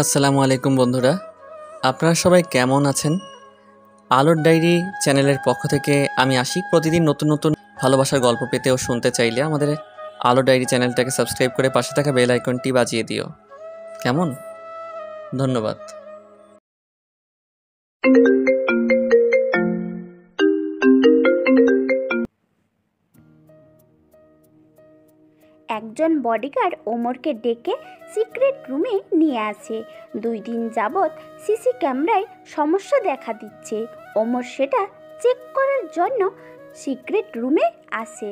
আসসালামু আলাইকুম বন্ধুরা, আপনারা সবাই কেমন আছেন? আলোর ডায়েরি চ্যানেলের পক্ষ থেকে আমি আশিক। প্রতিদিন নতুন নতুন ভালোবাসার গল্প পেতে ও শুনতে চাইলে আমাদের আলো ডায়েরি চ্যানেলটাকে সাবস্ক্রাইব করে পাশে থাকা বেল আইকনটি বাজিয়ে দিও। কেমন? ধন্যবাদ। একজন বডিগার্ড ওমরকে ডেকে সিক্রেট রুমে নিয়ে আসে। 2 দিন যাবৎ সিসি ক্যামেরায় সমস্যা দেখা দিচ্ছে। ওমর সেটা চেক করার জন্য সিক্রেট রুমে আসে।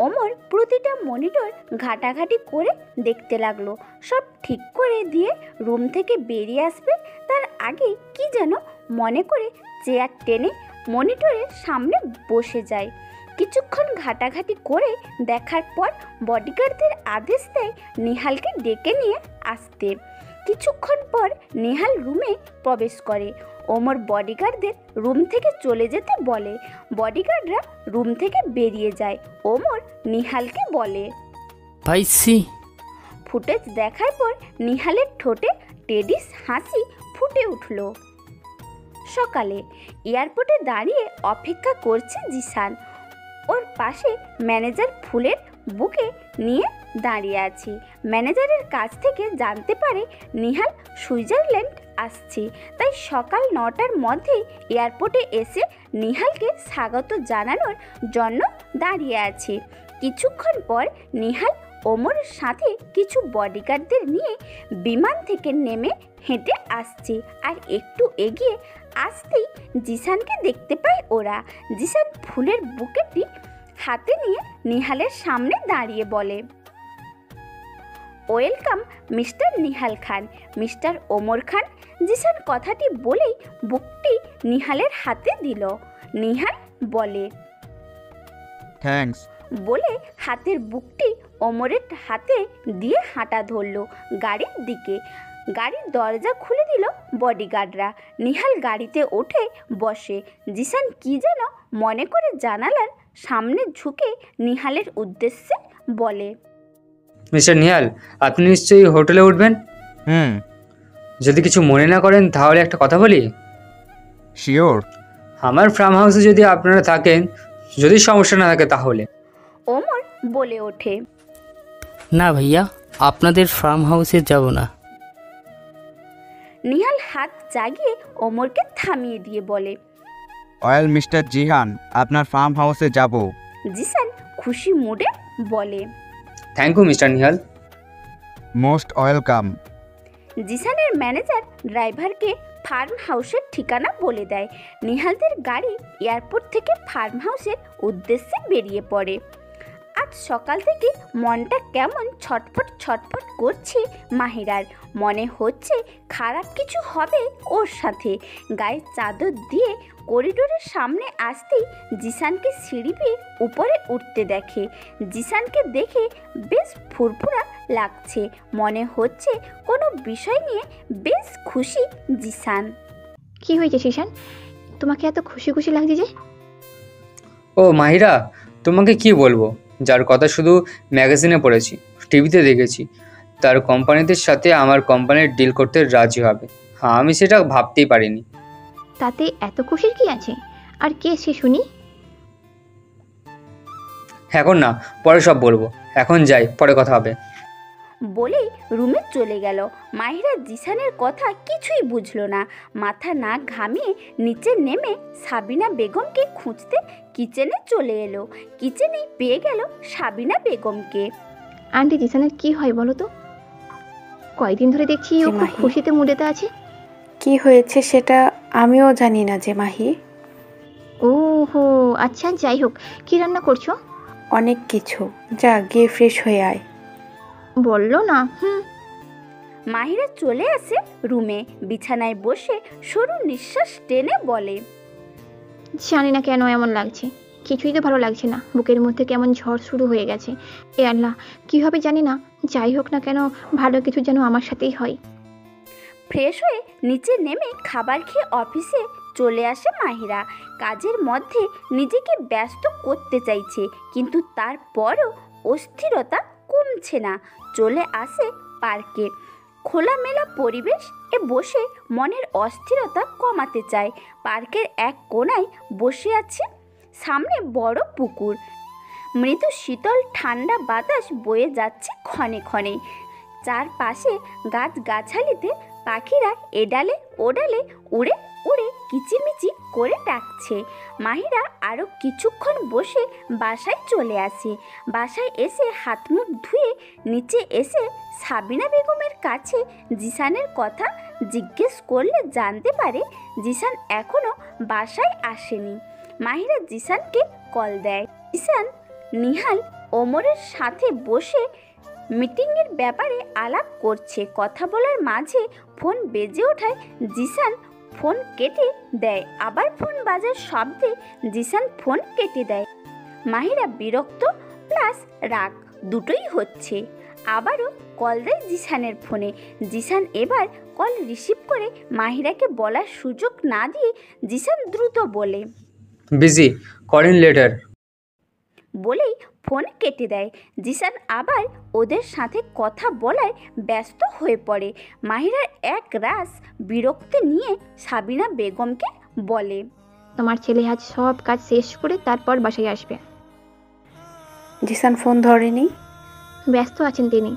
ওমর প্রতিটা মনিটর ঘাটাঘাটি করে দেখতে লাগলো। সব ঠিক করে দিয়ে রুম থেকে বেরিয়ে আসবে তার আগে কি যেন মনে করে চেয়ার টেনে মনিটরের সামনে বসে যায়। কিছুক্ষণ ঘাটাঘাটি করে দেখার পর বডিগার্ডদের আদেশ দেয় নিহালকে ডেকে নিয়ে আসতে। কিছুক্ষণ পর নিহাল রুমে প্রবেশ করে। ওমর বডিগার্ডদের রুম থেকে চলে যেতে বলে। বডিগার্ডরা রুম থেকে বেরিয়ে যায়। ওমর নিহালকে বলে, পাইছি। ফুটেজ দেখার পর নিহালের ঠোঁটে টেডিস হাসি ফুটে উঠল। সকালে এয়ারপোর্টে দাঁড়িয়ে অপেক্ষা করছে জিসান। ওর পাশে ম্যানেজার ফুলের বুকে নিয়ে দাঁড়িয়ে আছে। ম্যানেজারের কাছ থেকে জানতে পারে নিহাল সুইজারল্যান্ড আসছে, তাই সকাল 9টার মধ্যেই এয়ারপোর্টে এসে নিহালকে স্বাগত জানানোর জন্য দাঁড়িয়ে আছে। কিছুক্ষণ পর নিহাল ওমরের সাথে কিছু বডিগার্ডদের নিয়ে বিমান থেকে নেমে হেঁটে আসছে। আর একটু এগিয়ে আসতেই জিসানকে দেখতে পায় ওরা। জিসান ফুলের বুকেটি হাতে নিয়ে নিহালের সামনে দাঁড়িয়ে বলে, ওয়েলকাম মিস্টার নিহাল খান, মিস্টার ওমর খান। জিসান কথাটি বলেই বুকটি নিহালের হাতে দিল। নিহাল বলে, থ্যাঙ্কস বলে হাতের বুকটি ওমরের হাতে দিয়ে হাঁটা ধরল গাড়ির দিকে। গাড়ির দরজা খুলে দিল বডিগার্ডরা। নিহাল গাড়িতে ওঠে বসে। জিসান কি যেন মনে করে জানালার সামনে ঝুঁকে নিহালের উদ্দেশ্যে বলে, মিস্টার নিহাল, আপনি নিশ্চয়ই হোটেলে উঠবেন? যদি কিছু মনে না করেন তাহলে একটা কথা বলি। শিওর। আমার ফার্ম হাউসে যদি আপনারা থাকেন, যদি সমস্যা না থাকে তাহলে। ওমর বলে ওঠে, না ভাইয়া, আপনাদের ফার্ম হাউসে যাব না। নিহাল হাত জাগিয়ে ওমরকে থামিয়ে দিয়ে বলে, অয়েল মিস্টার জিহান, আপনার ফার্ম হাউসে যাব। জিসান খুশি মুডে বলে, thank you mister Nihal. Most welcome. জিসানের ম্যানেজার ড্রাইভারকে ফার্ম হাউসের ঠিকানা বলে দেয়। নিহালদের গাড়ি এয়ারপোর্ট থেকে ফার্ম হাউসের উদ্দেশ্যে বেরিয়ে পড়ে। আজ সকাল থেকে মনটা কেমন ছটফট ছটফট করছে মাহিরার। মনে হচ্ছে খারাপ কিছু হবে ওর সাথে। গায়ে চাদর দিয়ে করিডোরের সামনে আসতেই জিসানকে সিঁড়ি বেয়ে উপরে উঠতে দেখে। জিসানকে দেখে বেশ ফুরফুরা লাগছে। মনে হচ্ছে কোনো বিষয় নিয়ে বেশ খুশি জিসান। কি হয়েছে জিসান, তোমাকে এত খুশি খুশি লাগছে যে? ও মাহিরা, তোমাকে কি বলবো, যার কথা শুধু ম্যাগাজিনে পড়েছি, টিভিতে দেখেছি, তার কোম্পানিদের সাথে আমার কোম্পানির ডিল করতে রাজি হবে। হ্যাঁ, আমি সেটা ভাবতেই পারিনি। তাতে এত খুশির কি আছে? আর কে সে শুনি? এখন না, পরে সব বলবো। এখন যাই, পরে কথা হবে। বলেই রুমে চলে গেল। মাহিরা জিসানের কথা কিছুই বুঝলো না। মাথা না ঘামিয়ে নিচে নেমে সাবিনা বেগমকে খুঁজতে কিচেনে চলে এলো। কিচেনেই পেয়ে গেল সাবিনা বেগমকে। আন্টি, জিসানের কি হয় বলো তো? কয়দিন ধরে দেখছি ও খুব খুশিতে মুডেতে আছে। কি হয়েছে সেটা আমিও জানি না যে মাহি। ও হো, আচ্ছা, যাই হোক, কি রান্না করছো? অনেক কিছু, যা গিয়ে ফ্রেশ হয়ে আয়। বললো না। মাহিরা চলে আসে রুমে। বিছানায় বসে সরু নিঃশ্বাস টেনে বলে, জানি না কেন এমন লাগছে, কিছুই তো ভালো লাগছে না। বুকের মধ্যে কেমন ঝড় শুরু হয়ে গেছে। এ আল্লাহ, কী হবে জানি না। যাই হোক না কেন, ভালো কিছু যেন আমার সাথেই হয়। ফ্রেশ হয়ে নিচে নেমে খাবার খেয়ে অফিসে চলে আসে মাহিরা। কাজের মধ্যে নিজেকে ব্যস্ত করতে চাইছে, কিন্তু তারপরও অস্থিরতা কমছে না। চলে আসে পার্কে। খোলামেলা পরিবেশ এ বসে মনের অস্থিরতা কমাতে চায়। পার্কের এক কোণায় বসে আছে, সামনে বড় পুকুর, মৃদু শীতল ঠান্ডা বাতাস বয়ে যাচ্ছে ক্ষণে ক্ষণে। চারপাশে গাছগাছালিতে পাখিরা এডালে ওডালে উড়ে উড়ে কিচিমিচি করে ডাকছে। মাহিরা আরও কিছুক্ষণ বসে বাসায় চলে আসে। বাসায় এসে হাত মুখ ধুয়ে নিচে এসে সাবিনা বেগমের কাছে জিসানের কথা জিজ্ঞেস করলে জানতে পারে জিসান এখনও বাসায় আসেনি। মাহিরা জিসানকে কল দেয়। জিসান নিহাল ওমরের সাথে বসে মিটিংয়ের ব্যাপারে আলাপ করছে। কথা বলার মাঝে ফোন বেজে ওঠায় জিসান ফোন কেটে দেয়। আবার ফোন বাজার শব্দে জিসান ফোন কেটে দেয়। মাহিরা বিরক্ত প্লাস রাগ দুটোই হচ্ছে। আবারও কল দেয় জিসানের ফোনে। জিসান এবার কল রিসিভ করে মাহিরাকে বলার সুযোগ না দিয়ে জিসান দ্রুত বলে, বিজি, কলিং লেটার। বলেই ফোন কেটে দেয়। জিসান আবার ওদের সাথে কথা বলায় ব্যস্ত হয়ে পড়ে। মাহিরার এক রাস বিরক্তি নিয়ে সাবিনা বেগমকে বলে, তোমার ছেলে আজ সব কাজ শেষ করে তারপর বাসায় আসবে। জিসান ফোন ধরেনি, ব্যস্ত আছেন তিনি।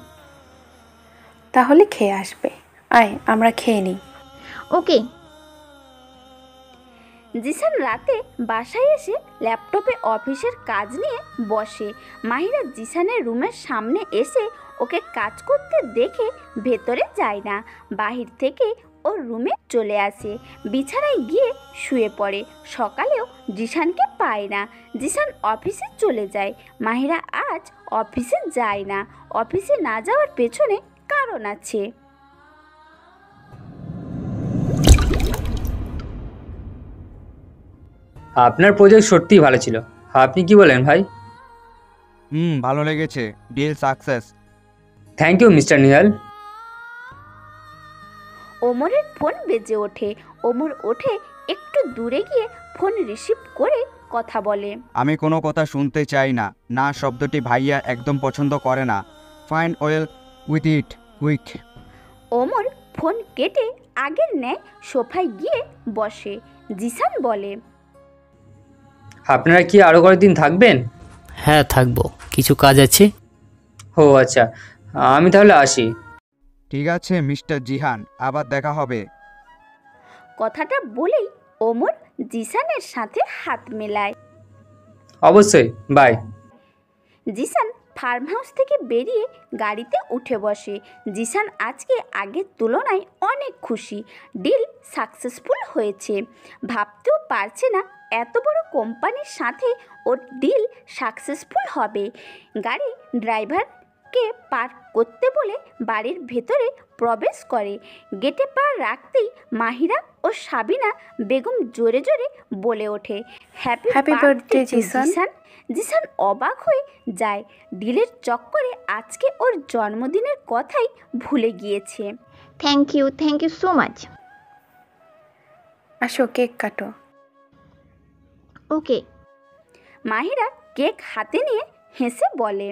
তাহলে খেয়ে আসবে। আয় আমরা খেয়ে নিই। ওকে। জিসান রাতে বাসায় এসে ল্যাপটপে অফিসের কাজ নিয়ে বসে। মাহিরা জিসানের রুমের সামনে এসে ওকে কাজ করতে দেখে ভেতরে যায় না, বাহির থেকে ওর রুমে চলে আসে। বিছানায় গিয়ে শুয়ে পড়ে। সকালেও জিসানকে পায় না। জিসান অফিসে চলে যায়। মাহিরা আজ অফিসে যায় না। অফিসে না যাওয়ার পেছনে কারণ আছে। আপনার প্রজেক্ট সত্যিই ভালো ছিল, আপনি কি বলেন ভাই? ভালো লেগেছে, deal success. Thank you mister Nihal. ওমরের ফোন বেজে ওঠে। ওমর ওঠে একটু দূরে গিয়ে ফোন রিসিভ করে কথা বলে, আমি কোনো কথা শুনতে চাই না। না শব্দটি ভাইয়া একদম পছন্দ করে না। Find well with it quick. Omar phone কেটে আগের ন্যায় সোফায় গিয়ে বসে। জিসান বলে, আপনারা কি আরও কয়েকদিন থাকবেন? হ্যাঁ থাকবো, কিছু কাজ আছে। ও আচ্ছা, আমি তাহলে আসি। ঠিক আছে মিস্টার জিহান, আবার দেখা হবে। কথাটা বলেই ওমর জিসানের সাথে হাত মেলায়। অবশ্যই, বাই। জিসান ফার্ম হাউস থেকে বেরিয়ে গাড়িতে উঠে বসে। জিসান আজকে আগের তুলনায় অনেক খুশি। ডিল সাকসেসফুল হয়েছে। ভাবতেও পারছে না এত বড় কোম্পানির সাথে ওর ডিল সাকসেসফুল হবে। গাড়ি ড্রাইভারকে পার্ক করতে বলে বাড়ির ভেতরে প্রবেশ করে। গেটে পা রাখতেই মাহিরা ও সাবিনা বেগম জোরে জোরে বলে ওঠে, হ্যাপি বার্থডে জিসান। জিসান অবাক হয়ে যায়। ডিলের চক্করে আজকে ওর জন্মদিনের কথাই ভুলে গিয়েছে। Thank you so much. আসো কেক কাটো। ওকে। মাহিরা কেক হাতে নিয়ে হেসে বলে।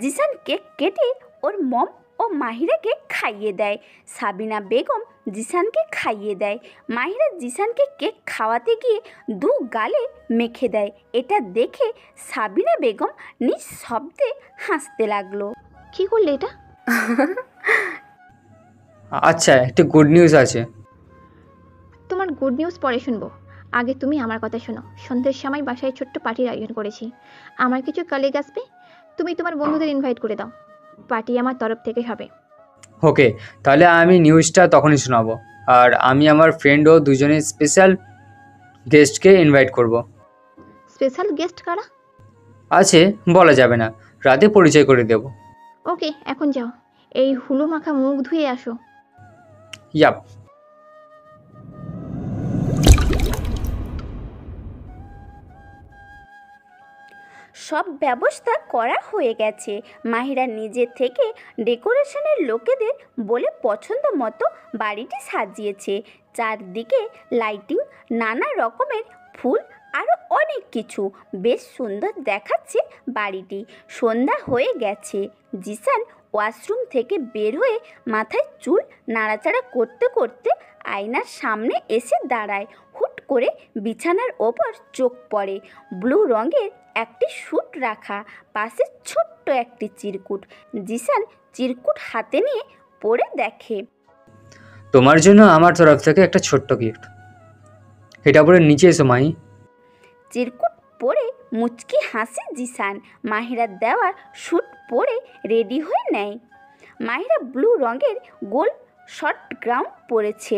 জিসান কেক কেটে ওর মম ও মাহিরাকে খাইয়ে দেয়। সাবিনা বেগম জিসানকে খাইয়ে দেয়। মাহিরা জিসানকে কেক খাওয়াতে গিয়ে দু গালে মেখে দেয়। এটা দেখে সাবিনা বেগম নিঃশব্দে হাসতে লাগলো। কি করলে এটা? আচ্ছা, একটা গুড নিউজ আছে। তোমার গুড নিউজ পরে শুনবো, আগে তুমি আমার কথা শোনো। সন্ধ্যের সময় বাসায় ছোট্ট পার্টির আয়োজন করেছি। আমার কিছু কলিগ আসবে, তুমি তোমার বন্ধুদের ইনভাইট করে দাও। পার্টি আমার তরফ থেকে হবে। ওকে, তাহলে আমি নিউজটা তখনই শোনাবো। আর আমি আমার ফ্রেন্ড ও দুজনের স্পেশাল গেস্টকে ইনভাইট করব। স্পেশাল গেস্ট কারা? আছে, বলা যাবে না, রাতে পরিচয় করে দেব। ওকে, এখন যাও, এই হুলো মাখা মুখ ধুয়ে আসো। ইয়াপ। সব ব্যবস্থা করা হয়ে গেছে। মাহিরা নিজে থেকে ডেকোরেশনের লোকেদের বলে পছন্দ মতো বাড়িটি সাজিয়েছে। চারদিকে লাইটিং, নানা রকমের ফুল, আরও অনেক কিছু। বেশ সুন্দর দেখাচ্ছে বাড়িটি। সন্ধ্যা হয়ে গেছে। জিসান ওয়াশরুম থেকে বের হয়ে মাথায় চুল নাড়াচাড়া করতে করতে আয়নার সামনে এসে দাঁড়ায়। হুট করে বিছানার ওপর চোখ পড়ে। ব্লু রঙের একটি স্যুট রাখা, পাশে ছোট্ট একটি চিরকুট। জিসান চিরকুট হাতে নিয়ে পড়ে দেখে। তোমার জন্য আমার তরফ থেকে একটা ছোট্ট গিফট। এটা পরে নিচে এসো মাহি। চিরকুট পরে মুচকি হাসে জিসান। মাহিরার দেওয়া স্যুট পরে রেডি হয়ে নেয়। মাহিরা ব্লু রঙের গোল শর্ট গ্রাউন্ড পরেছে।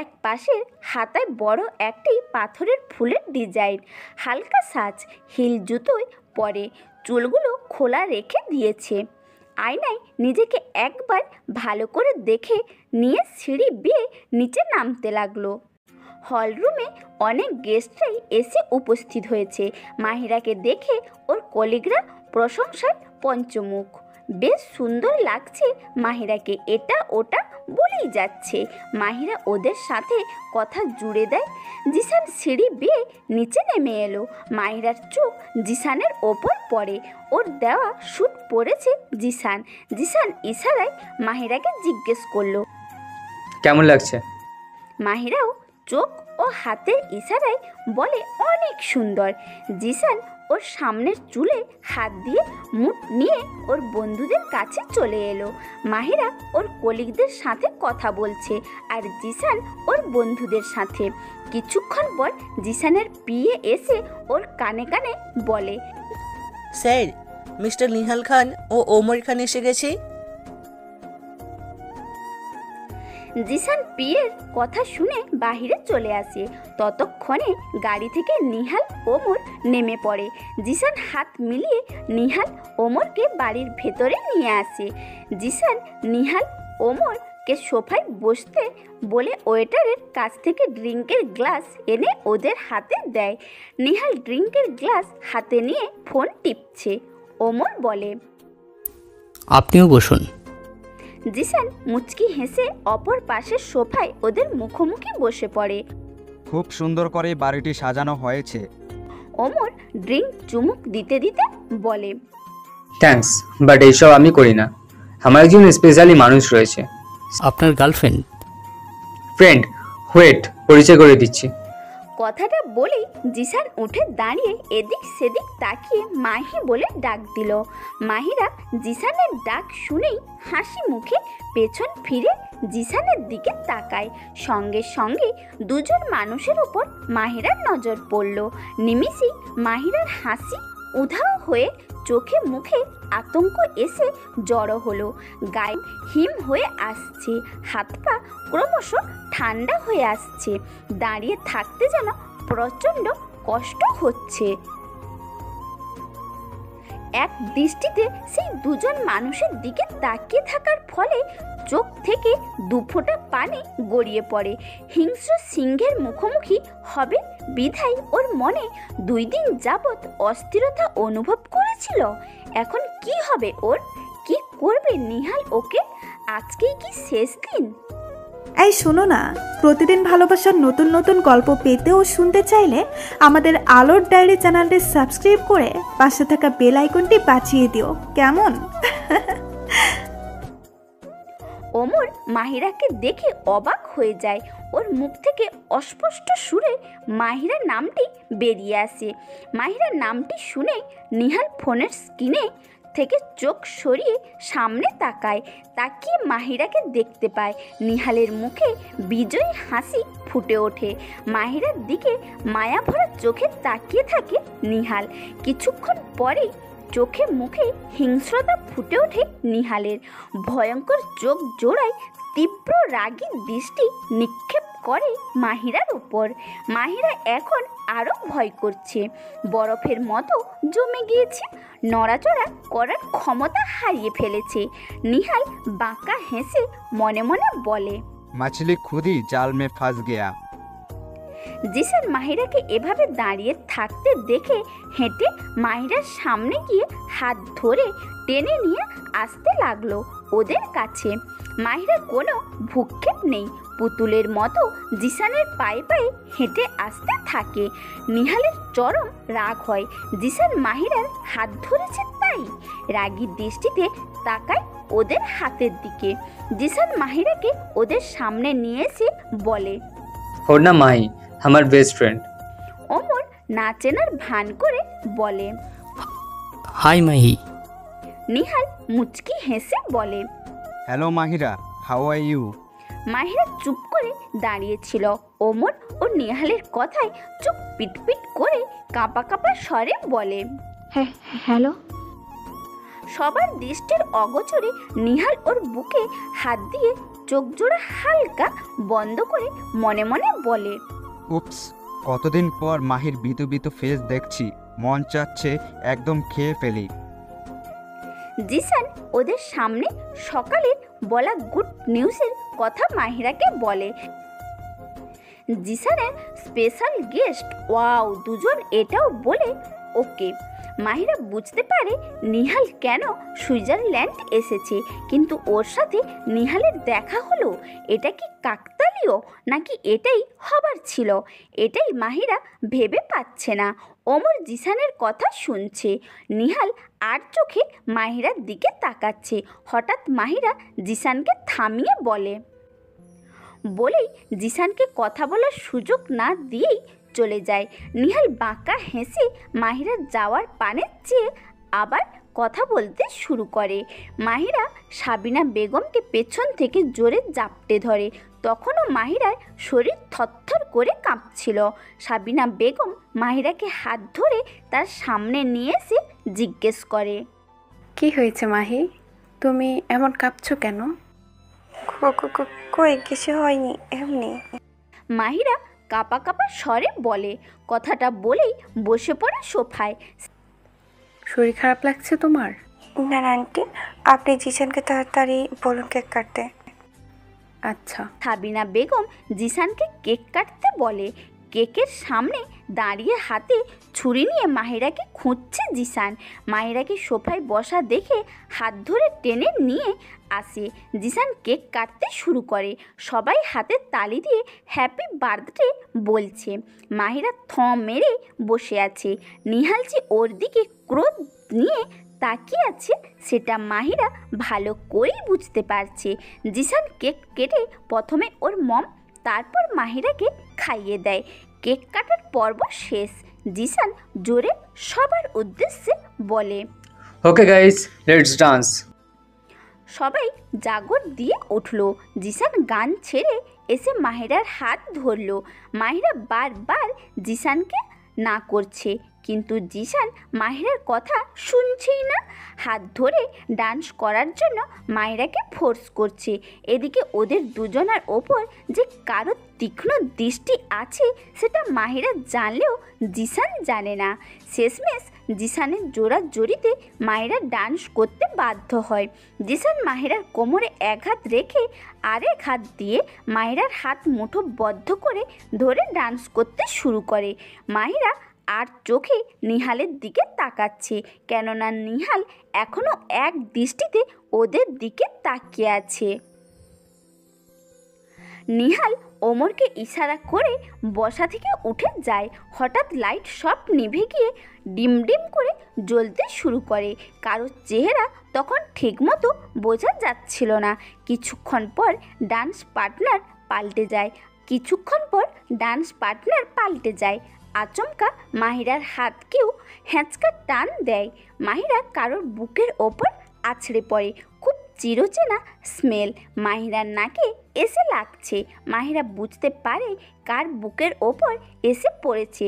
এক পাশের হাতায় বড় একটি পাথরের ফুলের ডিজাইন, হালকা সাজ, হিল জুতোয় পরে, চুলগুলো খোলা রেখে দিয়েছে। আয়নায় নিজেকে একবার ভালো করে দেখে নিয়ে সিঁড়ি বেয়ে নিচে নামতে লাগলো। হলরুমে অনেক গেস্টরাই এসে উপস্থিত হয়েছে। মাহিরাকে দেখে ওর কলিগরা প্রশংসায় পঞ্চমুখ। বেশ সুন্দর লাগছে মাহিরাকে, এটা ওটা বলেই যাচ্ছে। মাহিরা ওদের সাথে কথা জুড়ে দেয়। জিসান সিঁড়ি বেয়ে নিচে নেমে এলো। মাহিরার চোখ জিসানের ওপর পড়ে। ওর দেওয়া স্যুট পরেছে জিসান। জিসান ইশারায় মাহিরাকে জিজ্ঞেস করলো, কেমন লাগছে? মাহিরাও চোখ ও হাতের ইশারায় বলে, অনেক সুন্দর। জিসান ওর সামনের চুলে হাত দিয়ে মুঠ নিয়ে ওর বন্ধুদের কাছে চলে এলো। মাহিরা ওর কলিগদের সাথে কথা বলছে আর জিসান ওর বন্ধুদের সাথে। কিছুক্ষণ পর জিসানের পিএ এসে ওর কানে কানে বলে, স্যার, মিস্টার নিহাল খান ও ওমর খান এসে গেছে। জিসান পিয়ের কথা শুনে বাহিরে চলে আসে। ততক্ষণে গাড়ি থেকে নিহাল ওমর নেমে পড়ে। জিসান হাত মিলিয়ে নিহাল ওমরকে বাড়ির ভেতরে নিয়ে আসে। জিসান নিহাল ওমরকে সোফায় বসতে বলে ওয়েটারের কাছ থেকে ড্রিঙ্কের গ্লাস এনে ওদের হাতে দেয়। নিহাল ড্রিঙ্কের গ্লাস হাতে নিয়ে ফোন টিপছে। ওমর বলে, আপনিও বসুন। জিসান মুচকি হেসে অপর পাশের সোফায় ওদের মুখোমুখি বসে পড়ে। খুব সুন্দর করে বাড়িটি সাজানো হয়েছে। ওমর ড্রিঙ্ক চুমুক দিতে দিতে বলে, থ্যাঙ্কস, বাট এইসব আমি করি না। আমার একজন স্পেশালি মানুষ রয়েছে। আপনার গার্লফ্রেন্ড? ফ্রেন্ড, ওয়েট, পরিচয় করে দিচ্ছি। কথাটা বলেই জিসান উঠে দাঁড়িয়ে এদিক সেদিক তাকিয়ে মাহি বলে ডাক দিল। মাহিরা জিসানের ডাক শুনেই হাসি মুখে পেছন ফিরে জিসানের দিকে তাকায়। সঙ্গে সঙ্গে দুজন মানুষের উপর মাহিরার নজর পড়ল। নিমিষেই মাহিরার হাসি উধাও হয়ে চোখে মুখে আতঙ্ক এসে জড়ো হলো। গায়ে হিম হয়ে আসছে, হাত পা ক্রমশ ঠান্ডা হয়ে আসছে। দাঁড়িয়ে থাকতে যেন প্রচণ্ড কষ্ট হচ্ছে। এক দৃষ্টিতে সেই দুজন মানুষের দিকে তাকিয়ে থাকার ফলে চোখ থেকে দুফোঁটা পানি গড়িয়ে পড়ে। হিংস্র সিংহের মুখোমুখি হবে বিধায় ওর মনে 2 দিন যাবৎ অস্থিরতা অনুভব করেছিল। এখন কি হবে ওর? কি করবে নিহাল ওকে? আজকেই কি শেষ দিন? এই শোনো না, প্রতিদিন ভালোবাসার নতুন নতুন গল্প পেতে ও শুনতে চাইলে আমাদের আলোর ডায়েরি চ্যানেলটি সাবস্ক্রাইব করে পাশে থাকা বেল আইকনটি বাজিয়ে দিও, কেমন? ওমর মাহিরাকে দেখে অবাক হয়ে যায়। ওর মুখ থেকে অস্পষ্ট সুরে মাহিরা নামটি বেরিয়ে আসে। মাহিরা নামটি শুনে নিহাল ফোনের স্ক্রিনে থেকে চোখ সরিয়ে সামনে তাকিয়ে মাহিরাকে দেখতে পায়। নিহালের মুখে বিজয়ী হাসি ফুটে ওঠে। মাহিরার দিকে মায়া ভরা চোখে তাকিয়ে থাকে নিহাল। কিছুক্ষণ পরেই চোখে মুখে হিংস্রতা ফুটে ওঠে নিহালের। ভয়ঙ্কর চোখ জোড়ায় তীব্র রাগী দৃষ্টি নিক্ষেপ করে মাহিরার উপর। মাহিরা এখন আরও ভয় করছে। বরফের মতো জমে গিয়েছে, নড়াচড়া করার ক্ষমতা হারিয়ে ফেলেছে। নিহাল বাঁকা হেসে মনে মনে বলে, मछली खुद ही जाल में फंस गया। জিসান মাহিরাকে এভাবে দাঁড়িয়ে থাকতে দেখে হেঁটে মাহিরার সামনে গিয়ে হাত ধরে টেনে নিয়ে আসতে লাগলো ওদের কাছে। মাহিরার কোনো ভ্রুক্ষেপ নেই, পুতুলের মতো জিসানের পায়ে পায়ে হেঁটে আসতে থাকে। নিহালের চরম রাগ হয়। জিসান মাহিরার হাত ধরেছে তাই রাগী দৃষ্টিতে তাকায় ওদের হাতের দিকে। জিসান মাহিরাকে ওদের সামনে নিয়ে এসে বলে, ওর নাম মাহি, আমার বেস্ট ফ্রেন্ড। ওমর না চেনার ভান করে বলে। হাই মাহি। নিহাল মুচকি হেসে বলে, hello Mahira, how are you? Mahira চুপ করে দাঁড়িয়েছিল। ওমর ও নিহালের কথায় চোখ পিটপিট করে কাঁপা কাঁপা স্বরে বলে, হ্যাঁ হ্যালো। সবার দৃষ্টির অগোচরে নিহাল ওর বুকে হাত দিয়ে চোখ জোড়া হালকা বন্ধ করে মনে মনে বলে, উপস, কতদিন পর মাহির বিতু বিতু ফেস দেখছি, মন চাচ্ছে একদম খেয়ে ফেলি। জিসান ওদের সামনে সকালের বলা গুড নিউজের কথা মাহিরাকে বলে। জিসানের স্পেশাল গেস্ট, ওয়াও, দুজন এটাও বলে ওকে। মাহিরা বুঝতে পারে নিহাল কেন সুইজারল্যান্ড এসেছে, কিন্তু ওর সাথে নিহালের দেখা হলো, এটা কি কাকতালীয় নাকি এটাই হবার ছিল, এটাই মাহিরা ভেবে পাচ্ছে না। ওমর জিসানের কথা শুনছে, নিহাল আর চোখে মাহিরার দিকে তাকাচ্ছে। হঠাৎ মাহিরা জিসানকে থামিয়ে বলেই জিসানকে কথা বলার সুযোগ না দিয়েই চলে যায়। নিহাল বাঁকা হেসে মাহিরা যাওয়ার পানে চেয়ে আবার কথা বলতে শুরু করে। মাহিরা সাবিনা বেগমকে পেছন থেকে জোরে জাপটে ধরে। তখনও মাহিরার শরীর থরথর করে কাঁপছিল। সাবিনা বেগম মাহিরাকে হাত ধরে তার সামনে নিয়ে এসে জিজ্ঞেস করে, কি হয়েছে মাহি, তুমি এমন কাঁপছো কেন? কই কিছু হয়নি, এমনি। মাহিরা কাঁপা কাঁপা স্বরে বলে। কথাটা বলেই বসে পড়ে সোফায়। শরীর খারাপ লাগছে তোমার? না না আন্টি, আপনি জিসানকে তাড়াতাড়ি বলুন কেক কাটতে। আচ্ছা। সাবিনা বেগম জিসানকে কেক কাটতে বলে। কেকের সামনে দাঁড়িয়ে হাতে ছুরি নিয়ে মাহিরাকে খুঁজছে জিসান। মাহিরাকে সোফায় বসা দেখে হাত ধরে টেনে নিয়ে আসে। জিসান কেক কাটতে শুরু করে। সবাই হাতে তালি দিয়ে হ্যাপি বার্থডে বলছে। মাহিরা মেরে বসে আছে। নিহাল যে ওর দিকে ক্রোধ নিয়ে তাকিয়ে আছে সেটা মাহিরা ভালো করেই বুঝতে পারছে। জিসান কেক কেটে প্রথমে ওর মম, তারপর মাহিরাকে খাইয়ে দেয়। কেক কাটার পর্ব শেষ। জিসান জোরে সবার উদ্দেশ্যে বলে, ওকে গাইস, লেটস ডান্স। সবাই জাগর দিয়ে উঠল। জিসান গান ছেড়ে এসে মাহিরার হাত ধরল। মাহিরা বারবার জিসানকে না করছে, কিন্তু জিসান মাহিরার কথা শুনছেই না। হাত ধরে ডান্স করার জন্য মাহিরাকে ফোর্স করছে। এদিকে ওদের দুজনের ওপর যে কারো তীক্ষ্ণ দৃষ্টি আছে সেটা মাহিরা জানলেও জিসান জানে না। শেষমেশ জিসানের জোরাজোরিতে মাহিরা ডান্স করতে বাধ্য হয়। জিসান মাহিরার কোমরে এক হাত রেখে আরেক হাত দিয়ে মাহিরার হাত মুঠো বদ্ধ করে ধরে ডান্স করতে শুরু করে। মাহিরা আর চোখে নিহালের দিকে তাকাচ্ছে, কেননা নিহাল এখনো এক দৃষ্টিতে ওদের দিকে তাকিয়ে আছে। নিহাল ওমরকে ইশারা করে বসা থেকে উঠে যায়। হঠাৎ লাইট সব নিভে গিয়ে ডিম ডিম করে জ্বলতে শুরু করে। কারোর চেহারা তখন ঠিকমতো বোঝা যাচ্ছিল না। কিছুক্ষণ পর ডান্স পার্টনার পাল্টে যায়। আচমকা মাহিরার হাতকেও হ্যাঁচকা টান দেয়। মাহিরা কারোর বুকের ওপর আছড়ে পড়ে। খুব চিরচেনা স্মেল মাহিরার নাকে এসে লাগছে। মাহিরা বুঝতে পারে কার বুকের ওপর এসে পড়েছে।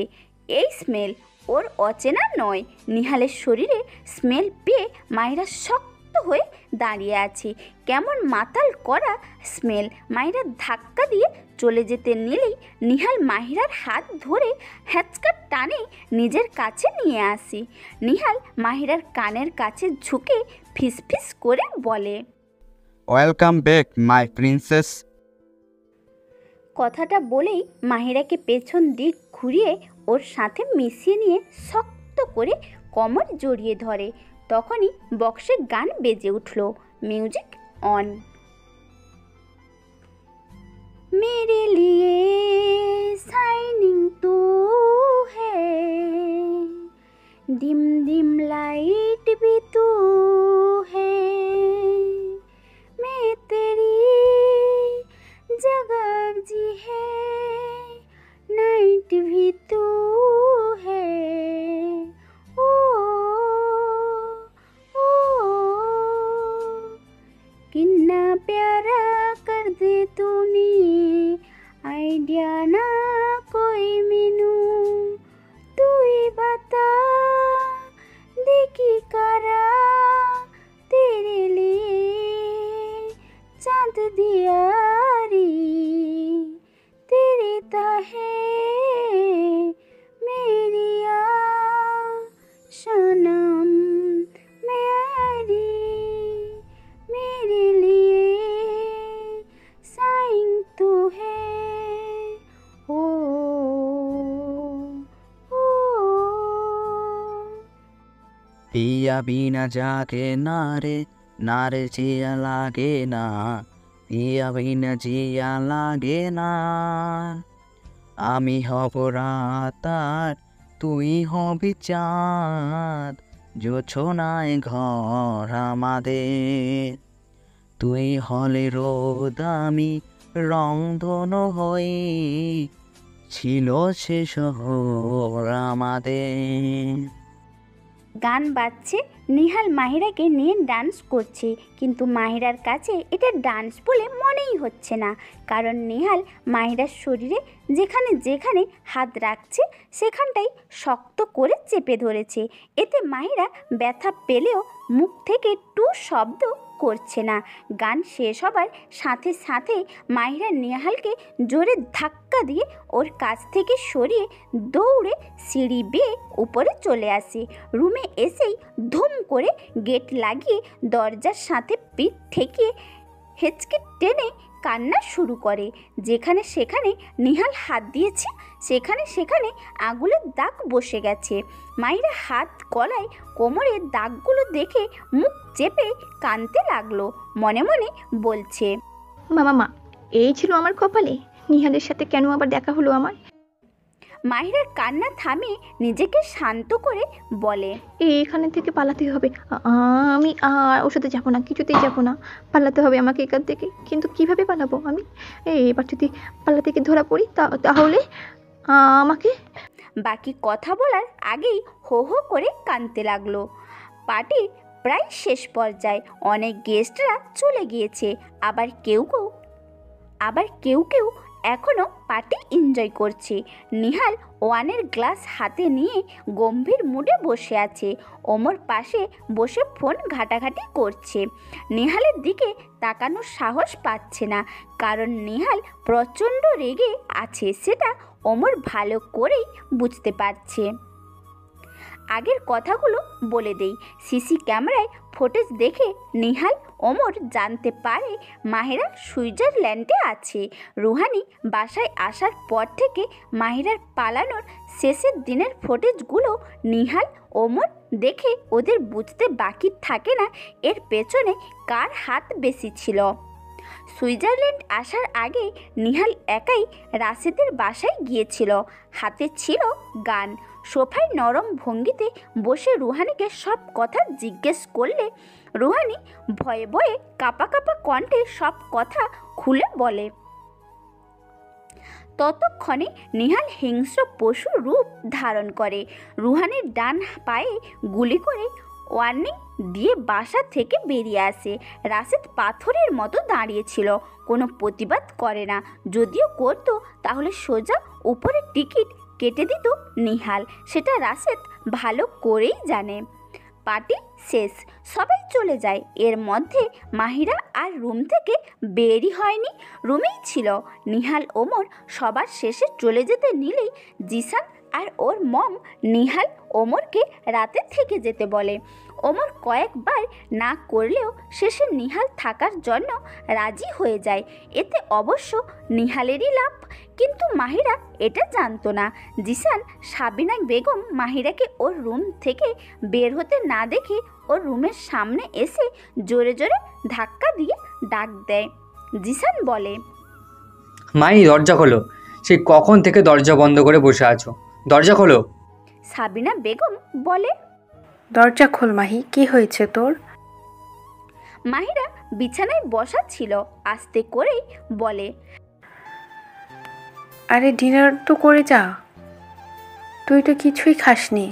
এই স্মেল ওর অচেনা নয়। নিহালের শরীরে স্মেল পেয়ে মাহিরা শক্ত হয়ে দাঁড়িয়ে আছে। কেমন মাতাল করা স্মেল। মাহিরা ধাক্কা দিয়ে চলে যেতে নিলেই নিহাল মাহিরার হাত ধরে হ্যাঁচকা টানে নিজের কাছে নিয়ে আসে। নিহাল মাহিরার কানের কাছে ঝুঁকে ফিসফিস করে বলে, ওয়েলকাম ব্যাক মাই প্রিন্সেস। কথাটা বলেই মাহিরাকে পেছন দিক ঘুরিয়ে ওর সাথে মিশিয়ে নিয়ে শক্ত করে কোমর জড়িয়ে ধরে। তখনই বক্সে গান বেজে উঠল। Music on. मेरे लिए शाइनिंग तू है, डिम डिम लाइट भी तू है, जी है नाइट भी तू है ओ ओ कितना प्यारा कर दे तूने आइडिया ना कोई मैनू तू ही बता देखी करा तेरे लिए चांद दिया रे तेरे ता है मेरी सनम मेरी मेरे लिए साईं तू है ओ ओ पिया बिना जाके नारे नारे जिया लागे ना पिया बिना जिया लागे ना আমি হব রাত আর তুই হবি চাঁদ জোছনায় ঘর আমাদের তুই হলে রোদ আমি রংধনু হয়ে ছিল সে শহর আমাদের। গান বাজছে, নিহাল মাহিরাকে নিয়ে ডান্স করছে, কিন্তু মাহিরার কাছে এটা ডান্স বলে মনেই হচ্ছে না, কারণ নিহাল মাহিরার শরীরে যেখানে যেখানে হাত রাখছে সেখানটাই শক্ত করে চেপে ধরেছে। এতে মাহিরা ব্যথা পেলেও মুখ থেকে টু শব্দ করছে না। গান শেষ হবার সাথে সাথে মাহিরা নিহালকে জোরে ধাক্কা দিয়ে ওর কাছ থেকে সরিয়ে দৌড়ে সিঁড়ি বেয়ে উপরে চলে আসে। রুমে এসেই ধুম করে গেট লাগিয়ে দরজার সাথে পিঠ ঠেকিয়ে হেঁচকে টেনে কান্না শুরু করে। যেখানে সেখানে নিহাল হাত দিয়েছে সেখানে সেখানে আঙুলের দাগ বসে গেছে। মাহিরা হাত গলায় কোমরের দাগগুলো দেখে মুখ চেপে কাঁদতে লাগলো, মনে মনে বলছে, মা এই ছিল আমার কপালে, নিহালের সাথে কেন আবার দেখা হলো আমার। মাহিরার কান্না থামিয়ে নিজেকে শান্ত করে বলে, এখানে থেকে পালাতে হবে, আমি আর ওর সাথে যাবো না, কিছুতেই যাবো না, পালাতে হবে আমাকে এখান থেকে। কিন্তু কিভাবে পালাবো আমি? এবার যদি পালা থেকে ধরা পড়ি তাহলে আমাকে। বাকি কথা বলার আগেই হো হো করে কাঁদতে লাগলো। পার্টির প্রায় শেষ পর্যায়ে, অনেক গেস্টরা চলে গিয়েছে, আবার কেউ কেউ এখনও পার্টি এনজয় করছে। নিহাল ওয়ানের গ্লাস হাতে নিয়ে গম্ভীর মুডে বসে আছে। ওমর পাশে বসে ফোন ঘাটাঘাটি করছে। নিহালের দিকে তাকানোর সাহস পাচ্ছে না, কারণ নিহাল প্রচণ্ড রেগে আছে, সেটা ওমর ভালো করেই বুঝতে পারছে। আগের কথাগুলো বলে দেই। সিসি ক্যামেরায় ফুটেজ দেখে নিহাল ওমর জানতে পারে মাহিরা সুইজারল্যান্ডে আছে। রুহানি বাসায় আসার পর থেকে মাহিরার পালানোর শেষের দিনের ফুটেজগুলো নিহাল ওমর দেখে ওদের বুঝতে বাকি থাকে না এর পেছনে কার হাত বেশি ছিল। সুইজারল্যান্ড আসার আগে নিহাল একাই রাশেদের বাসায় গিয়েছিল। হাতে ছিল গান। সোফায় নরম ভঙ্গিতে বসে রুহানিকে সব কথা জিজ্ঞেস করলে রুহানি ভয়ে ভয়ে কাঁপা কাঁপা কণ্ঠে সব কথা খুলে বলে। ততক্ষণে নিহাল হিংস্র পশু রূপ ধারণ করে। রুহানির ডান পায়ে গুলি করে ওয়ার্নিং দিয়ে বাসা থেকে বেরিয়ে আসে। রাশেদ পাথরের মতো দাঁড়িয়েছিল, কোনো প্রতিবাদ করে না। যদিও করতো তাহলে সোজা উপরে টিকিট কেটে দিত নিহাল, সেটা রাশেদ ভালো করেই জানে। পার্টি শেষ, সবাই চলে যায়। এর মধ্যে মাহিরা আর রুম থেকে বেরই হয়নি, রুমেই ছিল। নিহাল ওমর সবার শেষে চলে যেতে নিলেই জিসান আর ওর মম নিহাল ওমরকে রাতে থেকে যেতে বলে। ওমর কয়েকবার না করলেও শেষে নিহাল থাকার জন্য রাজি হয়ে যায়। এতে অবশ্য নিহালেরই লাভ, কিন্তু মাহিরা এটা জানতো না। জিসান সাবিনা বেগম মাহিরাকে ওর রুম থেকে বের হতে না দেখে ওর রুমের সামনে এসে জোরে জোরে ধাক্কা দিয়ে ডাক দেয়। জিসান বলে, মাই দরজা খোলো, সেই কখন থেকে দরজা বন্ধ করে বসে আছো, দরজা খোলো। সাবিনা বেগম বলে, দরজা খোল মাহি, কি হয়েছে তোর? মাহিরা বিছানায় বসা ছিল, আস্তে করেই বলে, আরে ডিনার তো করে যা, তুই তো কিছুই খাসনি।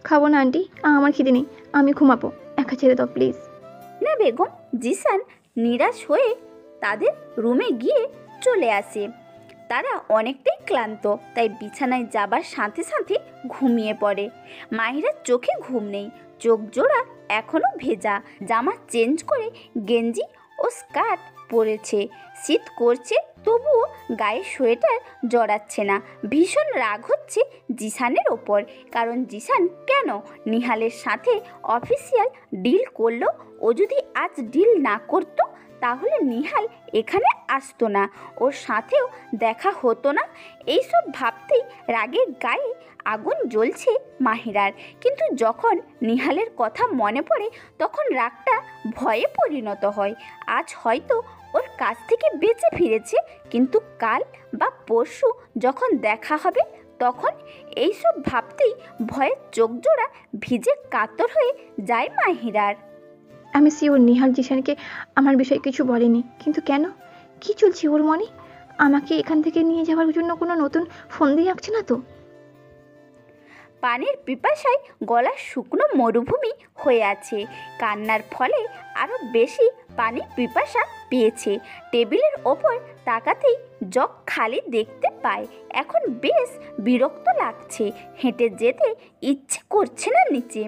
খাবো না আন্টি, আমার খিদে নেই, আমি ঘুমাবো, একা ছেড়ে দাও প্লিজ। না বেগম জিসান নিরাশ হয়ে তাদের রুমে গিয়ে চলে আসে। তারা অনেকটাই ক্লান্ত, তাই বিছানায় যাবার সাথে সাথে ঘুমিয়ে পড়ে। মাহিরার চোখে ঘুম নেই, চোখ জোড়া এখনও ভেজা, জামা চেঞ্জ করে গেঞ্জি ও স্কার্ট পরেছে। শীত করছে তবুও গায়ে সোয়েটার জড়াচ্ছে না। ভীষণ রাগ হচ্ছে জিসানের ওপর, কারণ জিসান কেন নিহালের সাথে অফিসিয়াল ডিল করলো। ও যদি আজ ডিল না করতো তাহলে নিহাল এখানে আসতো না, ওর সাথেও দেখা হতো না। এইসব ভাবতেই রাগের গায়ে আগুন জ্বলছে মাহিরার। কিন্তু যখন নিহালের কথা মনে পড়ে তখন রাগটা ভয়ে পরিণত হয়। আজ হয়তো ওর কাছ থেকে বেঁচে ফিরেছে, কিন্তু কাল বা পরশু যখন দেখা হবে তখন এইসব ভাবতেই ভয়ের চোখ জোড়া ভিজে কাতর হয়ে যায় মাহিরার। আমি শিওর নিহাল জিসানকে আমার বিষয়ে কিছু বলেনি, কিন্তু কেন, কি চলছে ওর মনে? আমাকে এখান থেকে নিয়ে যাওয়ার জন্য কোনো নতুন ফোন দিয়ে রাখছে না তো? পানির পিপাসায় গলা শুকনো মরুভূমি হয়ে আছে। কান্নার ফলে আরও বেশি পানির পিপাসা পেয়েছে। টেবিলের ওপর তাকাতেই জগ খালি দেখতে পায়। এখন বেশ বিরক্ত লাগছে, হেঁটে যেতে ইচ্ছে করছে না নিচে।